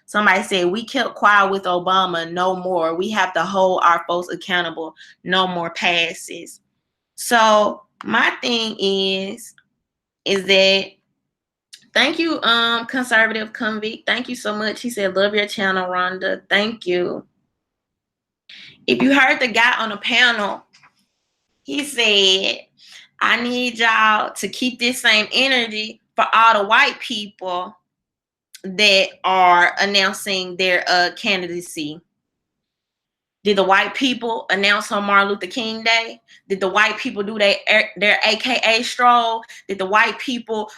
Somebody said, we kept quiet with Obama, no more. We have to hold our folks accountable, no more passes. So my thing is that, thank you, Conservative Convict. Thank you so much. He said, love your channel, Rhonda. Thank you. If you heard the guy on the panel, he said, I need y'all to keep this same energy for all the white people that are announcing their candidacy. Did the white people announce on Martin Luther King Day? Did the white people do their AKA stroll? Did the white people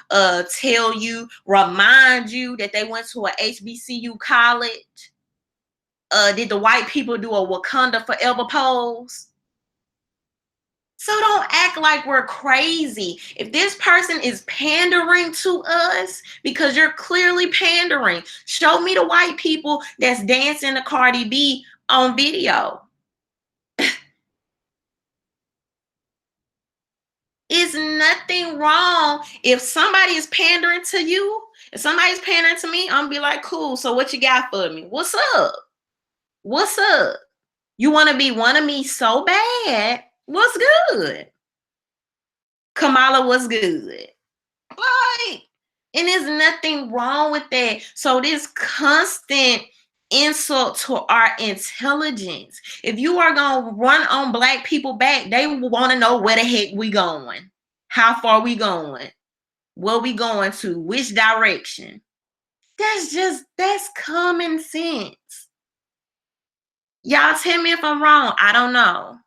remind you that they went to a HBCU college? did the white people do a Wakanda Forever pose? So don't act like we're crazy. If this person is pandering to us, because you're clearly pandering, show me the white people that's dancing to Cardi B on video. Is nothing wrong if somebody is pandering to you. If somebody's pandering to me, I'm gonna be like, cool. So what you got for me? What's up? What's up? You want to be one of me so bad? What's good? Kamala was good. Like, and there's nothing wrong with that. So this constant insult to our intelligence. If you are gonna run on black people back, they want to know where the heck we going, how far we going, where we going to, which direction. That's common sense. Y'all tell me if I'm wrong. I don't know.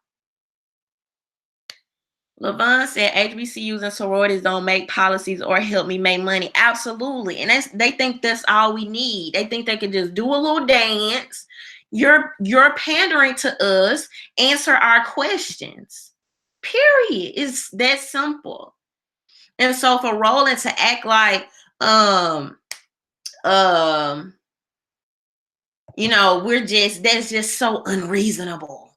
LaVon said HBCUs and sororities don't make policies or help me make money. Absolutely. And they think that's all we need. They think they can just do a little dance. You're pandering to us, answer our questions. Period. It's that simple. And so for Roland to act like that's just so unreasonable.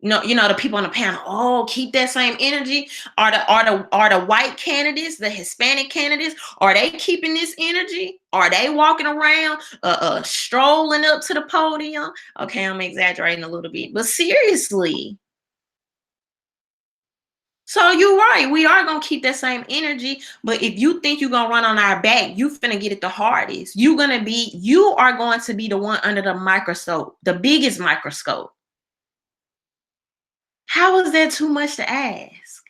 The people on the panel, oh, keep that same energy. Are the white candidates, the Hispanic candidates, are they keeping this energy? Are they walking around strolling up to the podium? Okay, I'm exaggerating a little bit, but seriously. So you're right, we are gonna keep that same energy, but if you think you're gonna run on our back, you finna get it the hardest. You are going to be the one under the microscope, the biggest microscope. How is that too much to ask?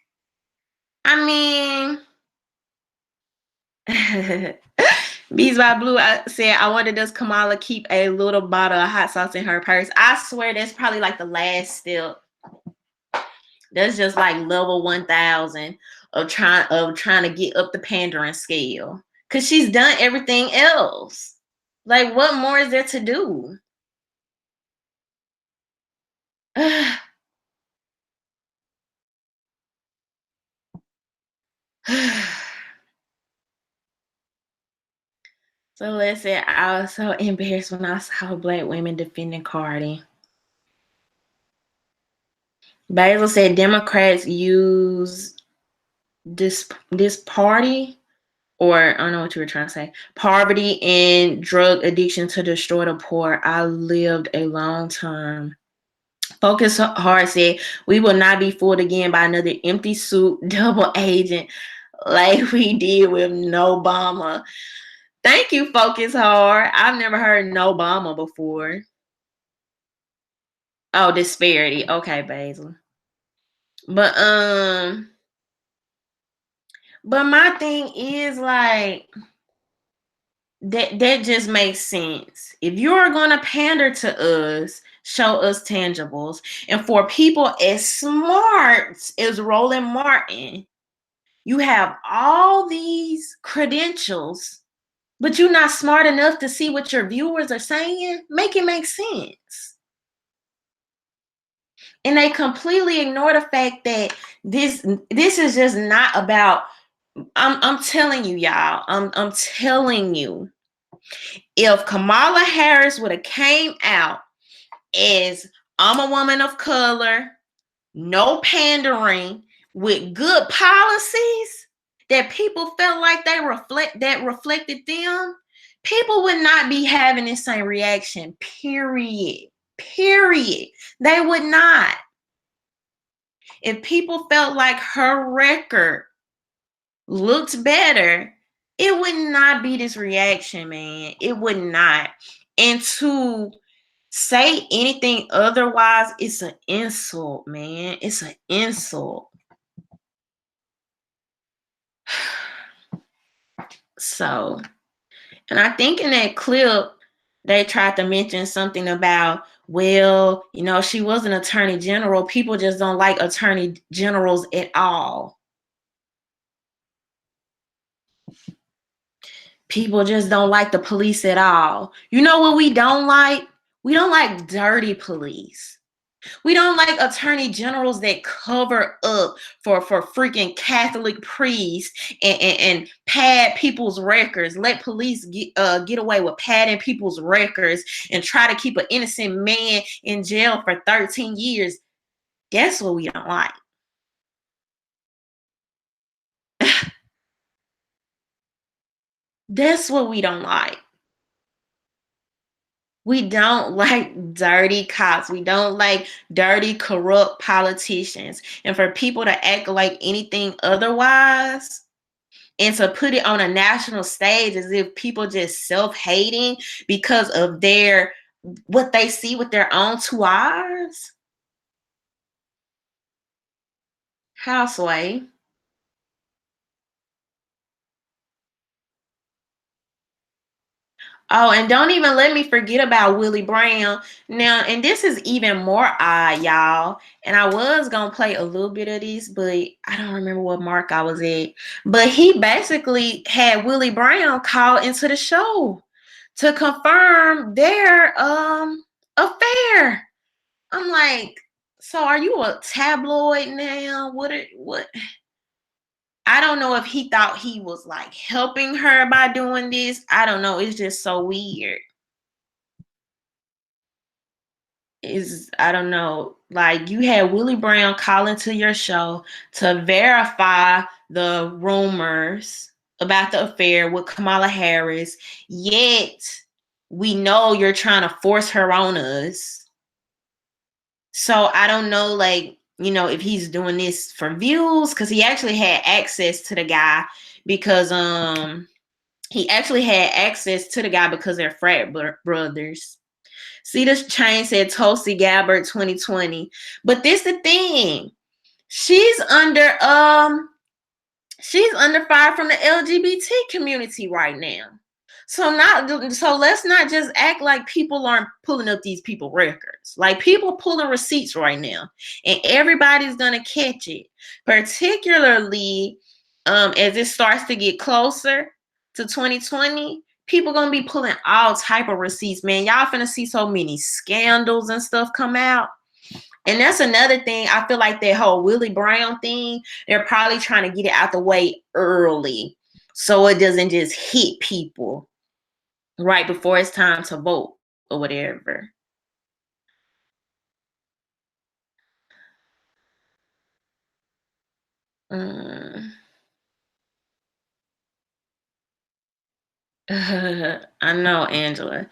I mean, Bees by Blue said, I wonder, does Kamala keep a little bottle of hot sauce in her purse? I swear that's probably like the last step. That's just like level 1000 of trying to get up the pandering scale. Because she's done everything else. Like, what more is there to do? So let's say I was so embarrassed when I saw black women defending Cardi. Basil said Democrats use this party, or I don't know what you were trying to say, poverty and drug addiction to destroy the poor. I lived a long time. Focus Hard said, we will not be fooled again by another empty suit double agent like we did with No Obama. Thank you, Focus Hard. I've never heard No Obama before. Oh, disparity. Okay, Basil. But my thing is like that just makes sense. If you're gonna pander to us, show us tangibles. And for people as smart as Roland Martin, you have all these credentials, but you're not smart enough to see what your viewers are saying. Make it make sense. And they completely ignore the fact that this is just not about. I'm telling you, y'all. I'm telling you. If Kamala Harris would have came out as I'm a woman of color, no pandering, with good policies that people felt like reflected them, people would not be having the same reaction. Period. They would not. If people felt like her record looked better, it would not be this reaction, man. It would not. And to say anything otherwise, it's an insult, man. It's an insult. So, and I think in that clip, they tried to mention something about, well, she was an attorney general. People just don't like attorney generals at all. People just don't like the police at all. You know what we don't like? We don't like dirty police. We don't like attorney generals that cover up for freaking Catholic priests and pad people's records. Let police get away with padding people's records and try to keep an innocent man in jail for 13 years. That's what we don't like. That's what we don't like. We don't like dirty cops. We don't like dirty, corrupt politicians. And for people to act like anything otherwise and to put it on a national stage as if people just self-hating because of what they see with their own 2 eyes. Houseway. Oh, and don't even let me forget about Willie Brown. Now, and this is even more odd, y'all. And I was going to play a little bit of this, but I don't remember what mark I was at. But he basically had Willie Brown call into the show to confirm their affair. I'm like, so are you a tabloid now? What? I don't know if he thought he was like helping her by doing this. I don't know. It's just so weird. I don't know. Like, you had Willie Brown calling to your show to verify the rumors about the affair with Kamala Harris. Yet we know you're trying to force her on us. So I don't know, like, if he's doing this for views, because he actually had access to the guy because they're frat brothers. See, this chain said Tulsi Gabbard 2020. But this the thing. She's under fire from the LGBT community right now. So let's not just act like people aren't pulling up these people records. Like, people pulling receipts right now, and everybody's gonna catch it. Particularly as it starts to get closer to 2020, people gonna be pulling all type of receipts, man. Y'all finna see so many scandals and stuff come out. And that's another thing. I feel like that whole Willie Brown thing, they're probably trying to get it out the way early so it doesn't just hit people right before it's time to vote or whatever. I know, Angela.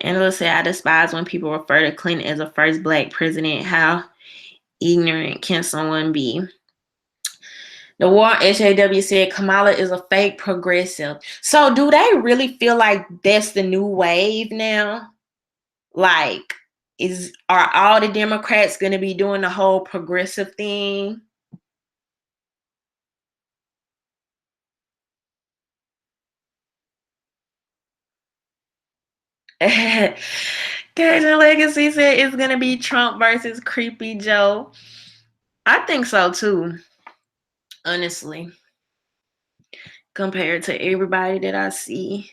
Angela said, I despise when people refer to Clinton as a first Black president. How ignorant can someone be? The War HAW said Kamala is a fake progressive. So do they really feel like that's the new wave now? Like, are all the Democrats going to be doing the whole progressive thing? Cajun Legacy said it's going to be Trump versus Creepy Joe. I think so too, honestly, compared to everybody that I see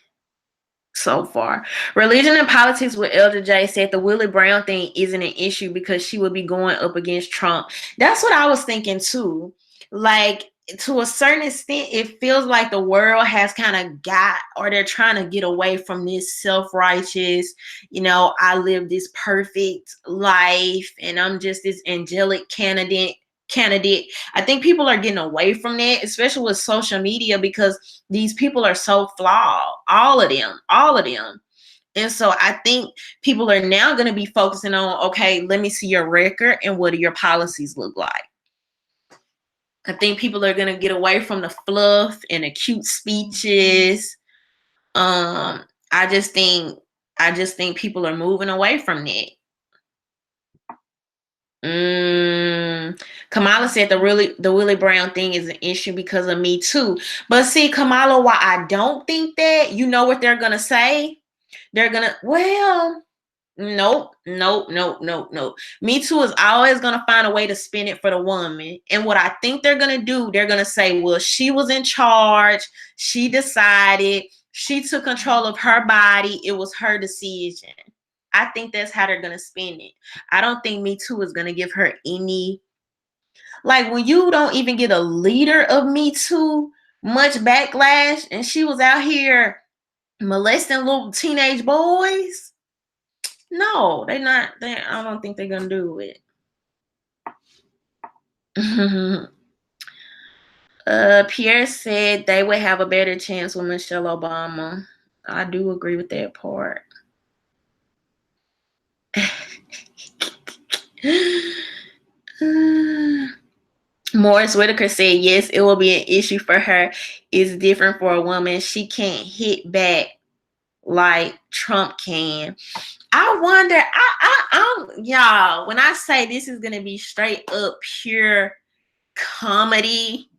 so far. Religion and Politics with Elder J said the Willie Brown thing isn't an issue because she would be going up against Trump. That's what I was thinking too. Like, to a certain extent, it feels like the world has kind of they're trying to get away from this self-righteous, I live this perfect life and I'm just this angelic candidate. I think people are getting away from that, especially with social media, because these people are so flawed. All of them. And so I think people are now going to be focusing on, okay, let me see your record and what do your policies look like. I think people are going to get away from the fluff and the cute speeches. I just think people are moving away from that. Kamala said the Willie Brown thing is an issue because of Me Too. But see, Kamala, why I don't think that, you know what they're going to say? They're going to, nope. Me Too is always going to find a way to spin it for the woman. And what I think they're going to do, they're going to say, well, she was in charge. She decided. She took control of her body. It was her decision. I think that's how they're gonna spin it. I don't think Me Too is gonna give her any, like, when you don't even get a leader of Me Too much backlash, and she was out here molesting little teenage boys. No, they're not. I don't think they're gonna do it. Pierre said they would have a better chance with Michelle Obama. I do agree with that part. Morris Whitaker said, yes, it will be an issue for her. It's different for a woman. She can't hit back like Trump can. I wonder, y'all, when I say this is going to be straight up pure comedy,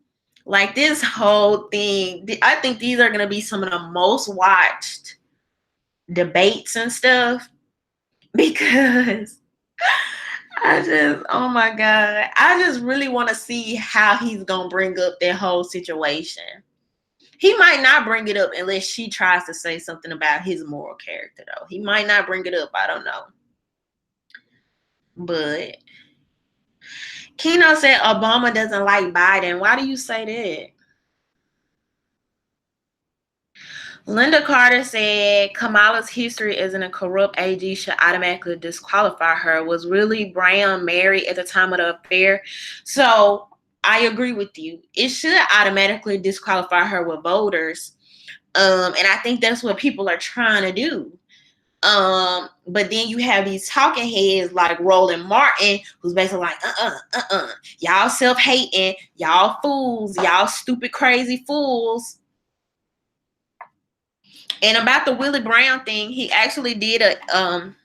like this whole thing, I think these are going to be some of the most watched debates and stuff, because oh my God, I just really want to see how he's going to bring up that whole situation. He might not bring it up unless she tries to say something about his moral character, though. He might not bring it up. I don't know. But Keno said Obama doesn't like Biden. Why do you say that? Linda Carter said Kamala's history as a corrupt AG should automatically disqualify her. Was really Brown married at the time of the affair? So I agree with you. It should automatically disqualify her with voters. And I think that's what people are trying to do. But then you have these talking heads like Roland Martin, who's basically like, y'all self-hating, y'all fools, y'all stupid, crazy fools. And about the Willie Brown thing, he actually did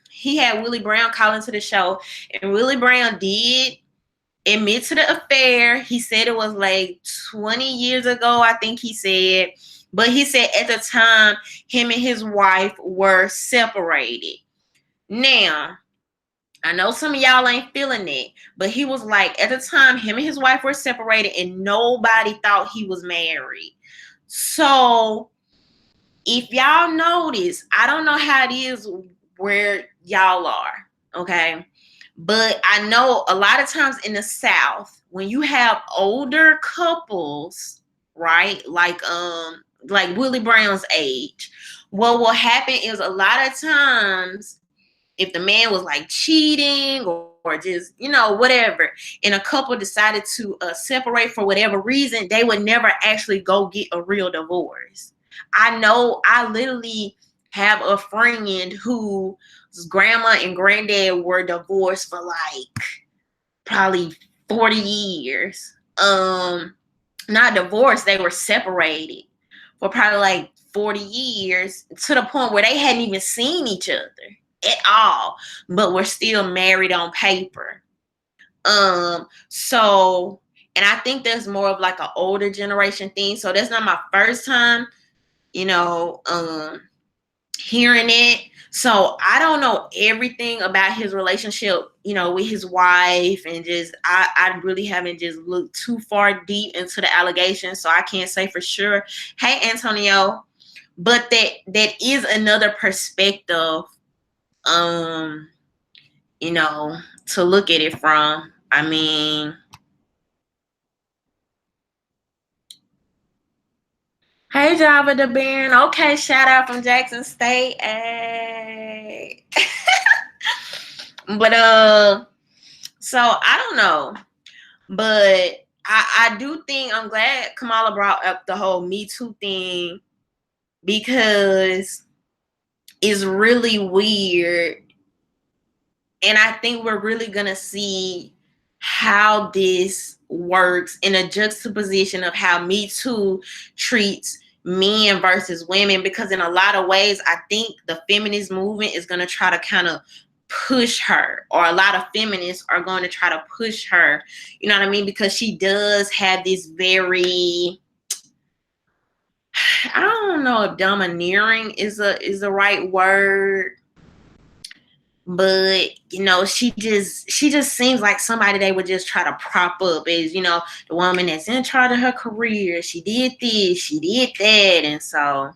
he had Willie Brown call into the show, and Willie Brown did admit to the affair. He said it was like 20 years ago, I think he said. But he said at the time, him and his wife were separated. Now, I know some of y'all ain't feeling it, but he was like, at the time, him and his wife were separated and nobody thought he was married. So if y'all notice, I don't know how it is where y'all are, okay? But I know a lot of times in the South, when you have older couples, right, like Willie Brown's age, what will happen is a lot of times, if the man was like cheating or just, whatever, and a couple decided to separate for whatever reason, they would never actually go get a real divorce. I know I literally have a friend whose grandma and granddad were divorced for like probably 40 years. Not divorced, they were separated for probably like 40 years, to the point where they hadn't even seen each other at all, but were still married on paper. So, and I think that's more of like an older generation thing. So that's not my first time, hearing it. So I don't know everything about his relationship, with his wife, and just I really haven't just looked too far deep into the allegations, so I can't say for sure. Hey, Antonio, but that is another perspective, to look at it from. I mean, hey, Java the Baron. Okay, shout out from Jackson State. Hey. But so I don't know. But I do think, I'm glad Kamala brought up the whole Me Too thing, because it's really weird. And I think we're really gonna see how this works in a juxtaposition of how Me Too treats men versus women, because in a lot of ways, I think the feminist movement is going to try to kind of push her, or a lot of feminists are going to try to push her, you know what I mean? Because she does have this very, I don't know if domineering is the right word, but she just seems like somebody they would just try to prop up as, the woman that's in charge of her career. She did this, she did that. And so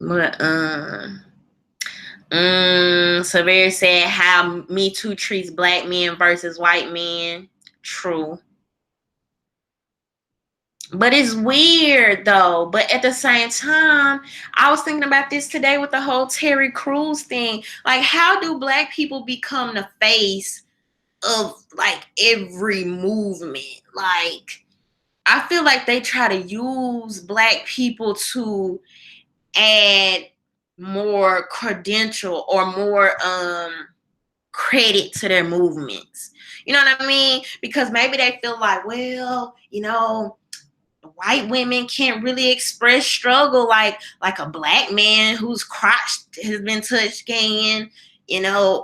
But Severe said how Me Too treats black men versus white men. True. But it's weird though. But at the same time, I was thinking about this today with the whole Terry Crews thing. Like, how do black people become the face of like every movement? Like, I feel like they try to use black people to add more credential or more credit to their movements. You know what I mean? Because maybe they feel like, well, white women can't really express struggle like a black man whose crotch has been touched can,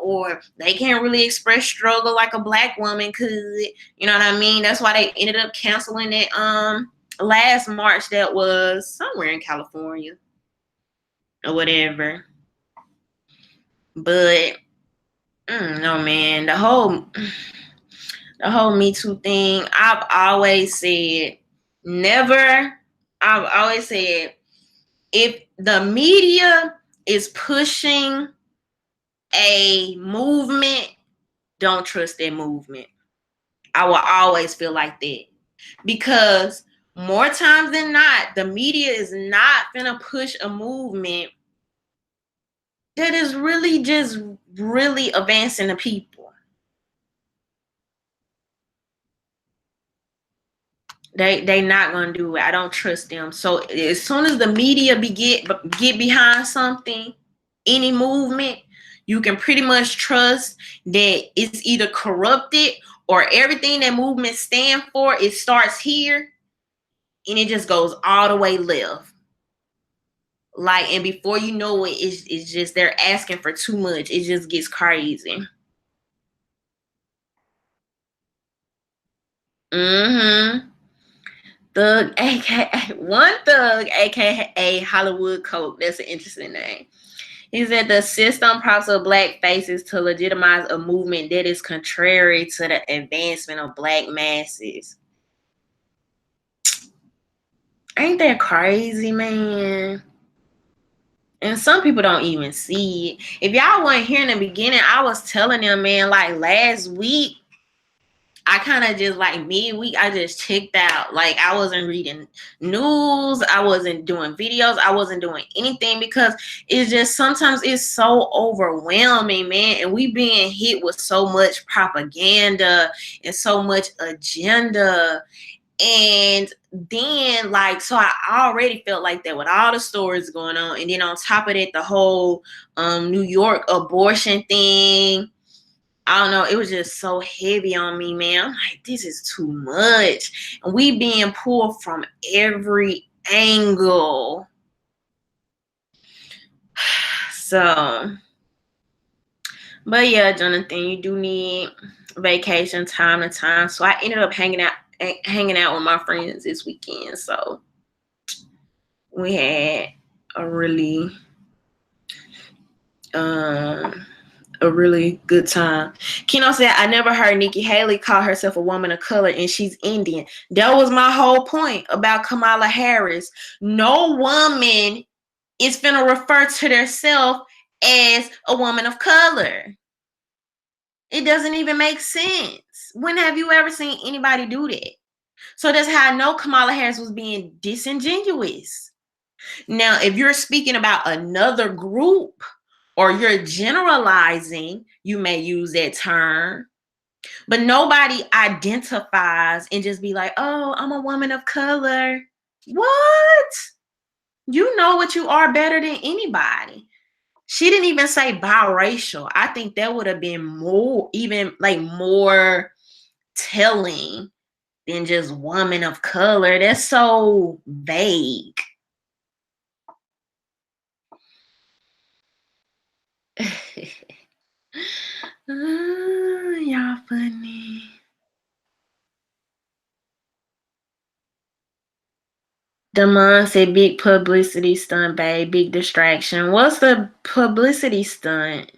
or they can't really express struggle like a black woman could. You know what I mean? That's why they ended up canceling it last March that was somewhere in California or whatever. But no, man, the whole Me Too thing, I've always said if the media is pushing a movement, don't trust that movement. I will always feel like that. Because more times than not, the media is not gonna push a movement that is really just really advancing the people. They not gonna do it. I don't trust them. So as soon as the media get behind something, any movement, you can pretty much trust that it's either corrupted or everything that movement stand for, it starts here and it just goes all the way left. Like, and before you know it, it's just they're asking for too much. It just gets crazy. Thug, aka Hollywood Coke. That's an interesting name. He said the system props up black faces to legitimize a movement that is contrary to the advancement of black masses. Ain't that crazy, man? And some people don't even see it. If y'all weren't here in the beginning, I was telling them, man, like last week, I kind of just like midweek, I just checked out. Like I wasn't reading news. I wasn't doing videos. I wasn't doing anything because it's just sometimes it's so overwhelming, man. And we being hit with so much propaganda and so much agenda. And then like, so I already felt like that with all the stories going on. And then on top of that, the whole New York abortion thing. I don't know. It was just so heavy on me, man. I'm like, this is too much. And we being pulled from every angle. So, but yeah, Jonathan, you do need vacation time to time. So I ended up hanging out with my friends this weekend. So we had a really good time. Keno said, I never heard Nikki Haley call herself a woman of color and she's Indian. That was my whole point about Kamala Harris. No woman is finna refer to herself as a woman of color. It doesn't even make sense. When have you ever seen anybody do that? So that's how I know Kamala Harris was being disingenuous. Now, if you're speaking about another group, or you're generalizing, you may use that term, but nobody identifies and just be like, oh, I'm a woman of color. What? You know what you are better than anybody. She didn't even say biracial. I think that would have been more telling than just woman of color. That's so vague. Y'all funny. Damon said big publicity stunt, babe. Big distraction. What's the publicity stunt?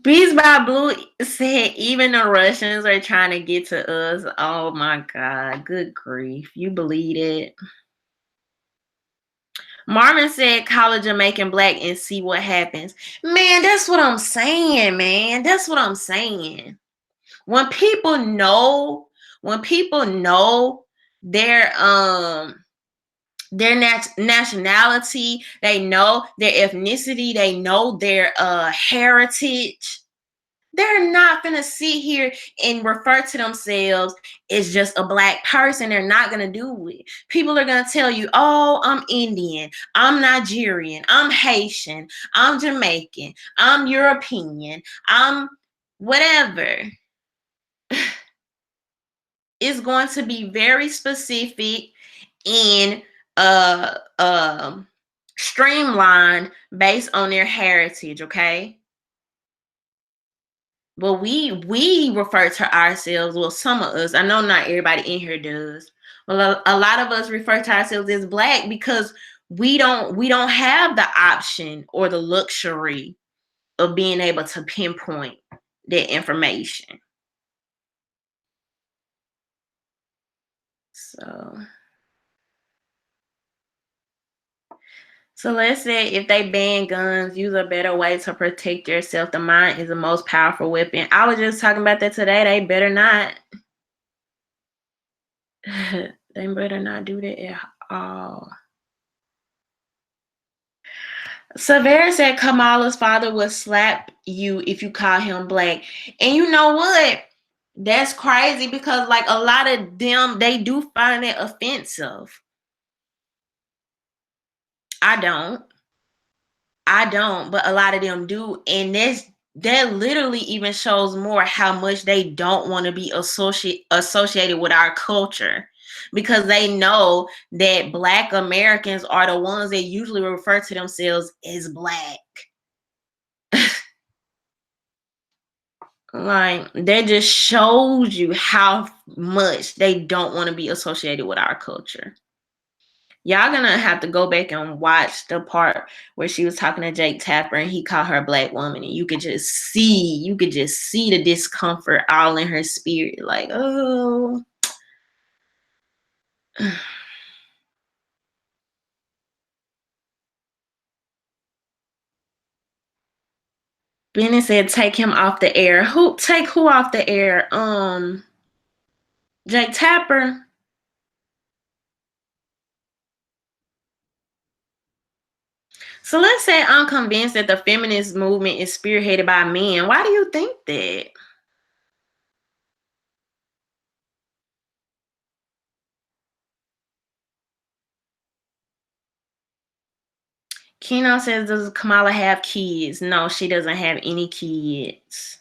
Beats by Blue said even the Russians are trying to get to us. Oh my God. Good grief. You believe it? Marvin said, call a Jamaican black and see what happens. Man, that's what I'm saying, man. That's what I'm saying. When people know their nationality, they know their ethnicity, they know their heritage, they're not gonna sit here and refer to themselves as just a black person. They're not gonna do it. People are gonna tell you, oh, I'm Indian, I'm Nigerian, I'm Haitian, I'm Jamaican, I'm European, I'm whatever. It's going to be very specific and streamlined based on their heritage, okay? But we refer to ourselves, well, some of us, I know not everybody in here does. Well, a lot of us refer to ourselves as black because we don't have the option or the luxury of being able to pinpoint that information. So let's say if they ban guns, use a better way to protect yourself. The mind is the most powerful weapon. I was just talking about that today. They better not. They better not do that at all. Severa said Kamala's father would slap you if you call him black. And you know what? That's crazy because like a lot of them, they do find it offensive. I don't, but a lot of them do. And that literally even shows more how much they don't want to be associated with our culture, because they know that Black Americans are the ones that usually refer to themselves as black. Like, that just shows you how much they don't want to be associated with our culture. Y'all gonna have to go back and watch the part where she was talking to Jake Tapper and he called her a black woman, and you could just see the discomfort all in her spirit. Like, oh. Bennett said, take him off the air. Take who off the air? Jake Tapper. So let's say I'm convinced that the feminist movement is spearheaded by men. Why do you think that? Keno says, does Kamala have kids? No, she doesn't have any kids.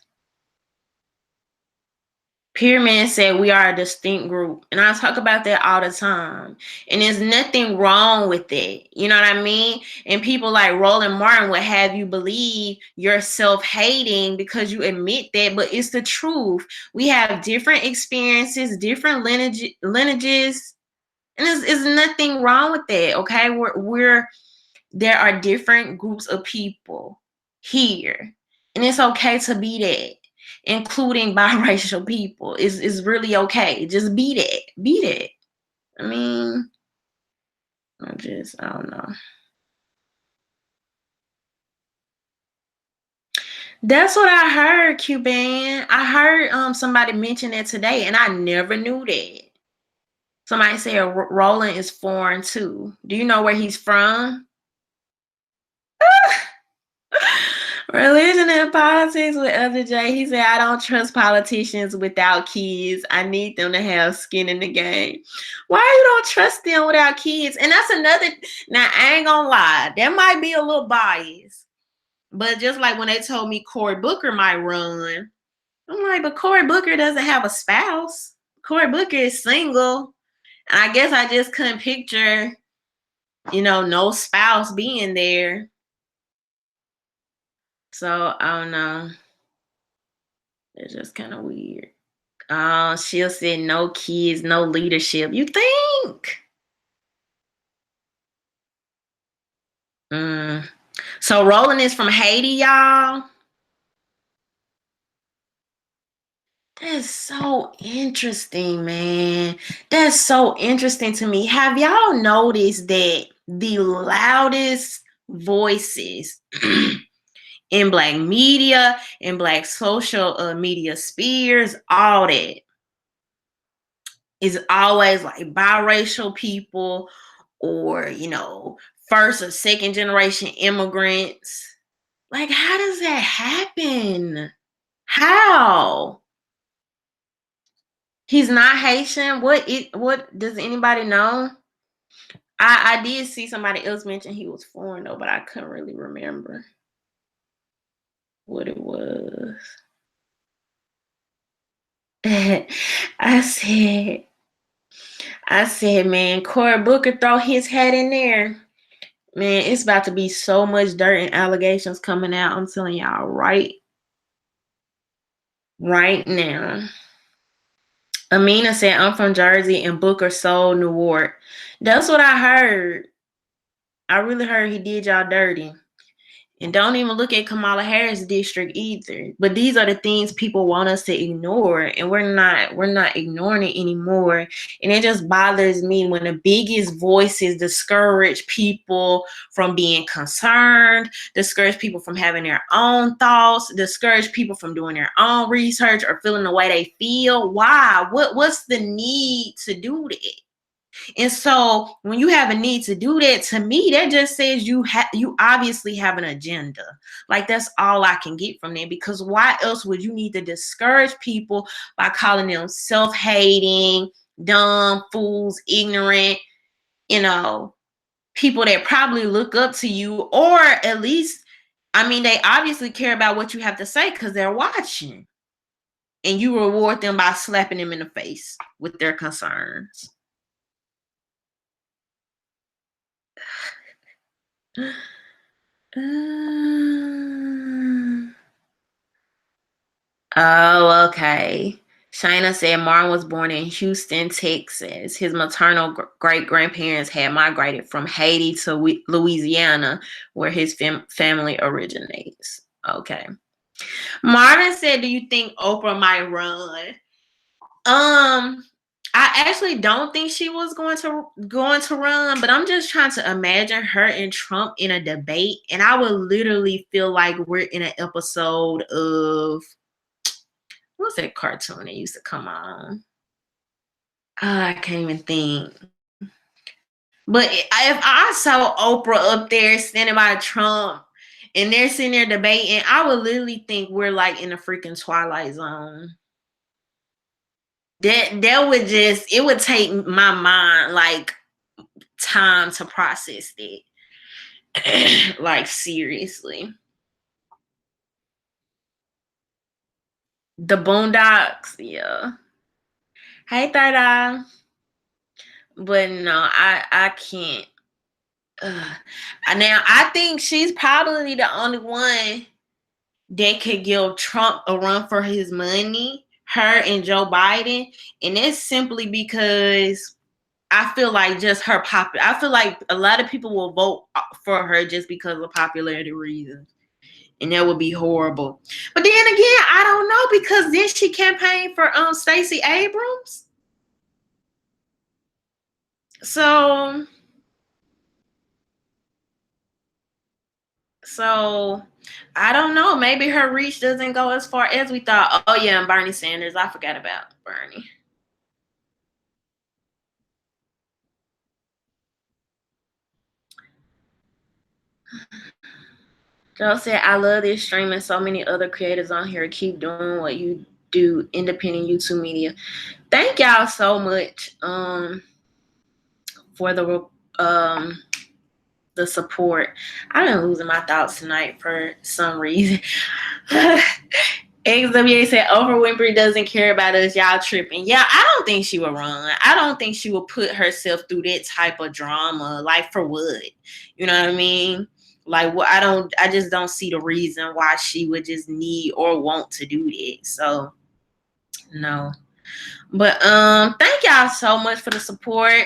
Pyramid said, we are a distinct group. And I talk about that all the time. And there's nothing wrong with it. You know what I mean? And people like Roland Martin would have you believe you're self-hating because you admit that, but it's the truth. We have different experiences, different lineages, and there's nothing wrong with that, okay? There are different groups of people here, and it's okay to be that, including biracial people. It's really okay. Just be that. I mean, I don't know. That's what I heard, Cuban. I heard somebody mention that today, and I never knew that. Somebody said Roland is foreign too. Do you know where he's from? Religion and politics with Other J. He said, I don't trust politicians without kids. I need them to have skin in the game. Why you don't trust them without kids? And that's another, now I ain't gonna lie, that might be a little biased. But just like when they told me Cory Booker might run, I'm like, but Cory Booker doesn't have a spouse. Cory Booker is single. And I guess I just couldn't picture, no spouse being there. So I don't know. It's just kind of weird. She'll say no kids, no leadership. You think? So Roland is from Haiti, y'all. That's so interesting, man. That's so interesting to me. Have y'all noticed that the loudest voices in Black media, in Black social media spheres, all that is always like biracial people or, first or second generation immigrants? Like, how does that happen? How? He's not Haitian. What does anybody know? I did see somebody else mention he was foreign though, but I couldn't really remember what it was. I said, man, Cory Booker throw his hat in there. Man, it's about to be so much dirt and allegations coming out. I'm telling y'all right now. Amina said, I'm from Jersey and Booker sold Newark. That's what I heard. I really heard he did y'all dirty. And don't even look at Kamala Harris district either. But these are the things people want us to ignore, and we're not ignoring it anymore. And it just bothers me when the biggest voices discourage people from being concerned, discourage people from having their own thoughts, discourage people from doing their own research or feeling the way they feel. Why? What's the need to do that? And so when you have a need to do that, to me, that just says you obviously have an agenda. Like, that's all I can get from that, because why else would you need to discourage people by calling them self-hating, dumb, fools, ignorant, people that probably look up to you, or at least, they obviously care about what you have to say because they're watching, and you reward them by slapping them in the face with their concerns. Oh, okay. Shayna said Martin was born in Houston, Texas. His maternal great-grandparents had migrated from Haiti to Louisiana, where his family originates. Okay. Martin said, do you think Oprah might run? I actually don't think she was going to run, but I'm just trying to imagine her and Trump in a debate, and I would literally feel like we're in an episode of, what's that cartoon that used to come on? I can't even think. But if I saw Oprah up there standing by Trump and they're sitting there debating, I would literally think we're like in a freaking Twilight Zone. That would it would take my mind like time to process that. Like, seriously. The Boondocks, yeah. Hey, Third Eye. But no, I can't. Now, I think she's probably the only one that could give Trump a run for his money, her and Joe Biden. And it's simply because I feel like just her I feel like a lot of people will vote for her just because of popularity reasons. And that would be horrible. But then again, I don't know, because then she campaigned for Stacey Abrams. So I don't know. Maybe her reach doesn't go as far as we thought. Oh yeah, and Bernie Sanders. I forgot about Bernie. Joe said, I love this stream and so many other creators on here. Keep doing what you do, independent YouTube media. Thank y'all so much for the support. I've been losing my thoughts tonight for some reason. XWA said, Oprah Winfrey doesn't care about us. Y'all tripping. Yeah, I don't think she will run. I don't think she will put herself through that type of drama. Like, for what? You know what I mean? Like, what? I just don't see the reason why she would just need or want to do that. So, no. But thank y'all so much for the support.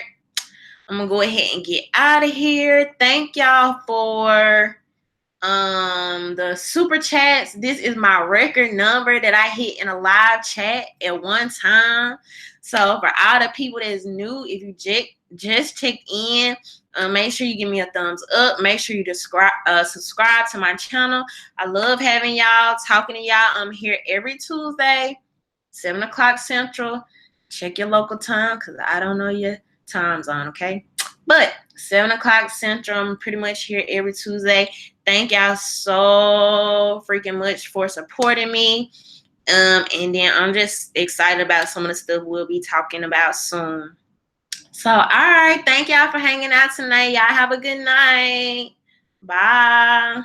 I'm gonna go ahead and get out of here. Thank y'all for The super chats. This is my record number that I hit in a live chat at one time. So for all the people that's new, if you just checked in, make sure you give me a thumbs up. Make sure you subscribe to my channel. I love having y'all, talking to y'all. I'm here every Tuesday, 7 o'clock Central. Check your local time because I don't know your time zone, okay? But 7 o'clock Central, I'm pretty much here every Tuesday. Thank y'all so freaking much for supporting me. And then I'm just excited about some of the stuff we'll be talking about soon. So, all right. Thank y'all for hanging out tonight. Y'all have a good night. Bye.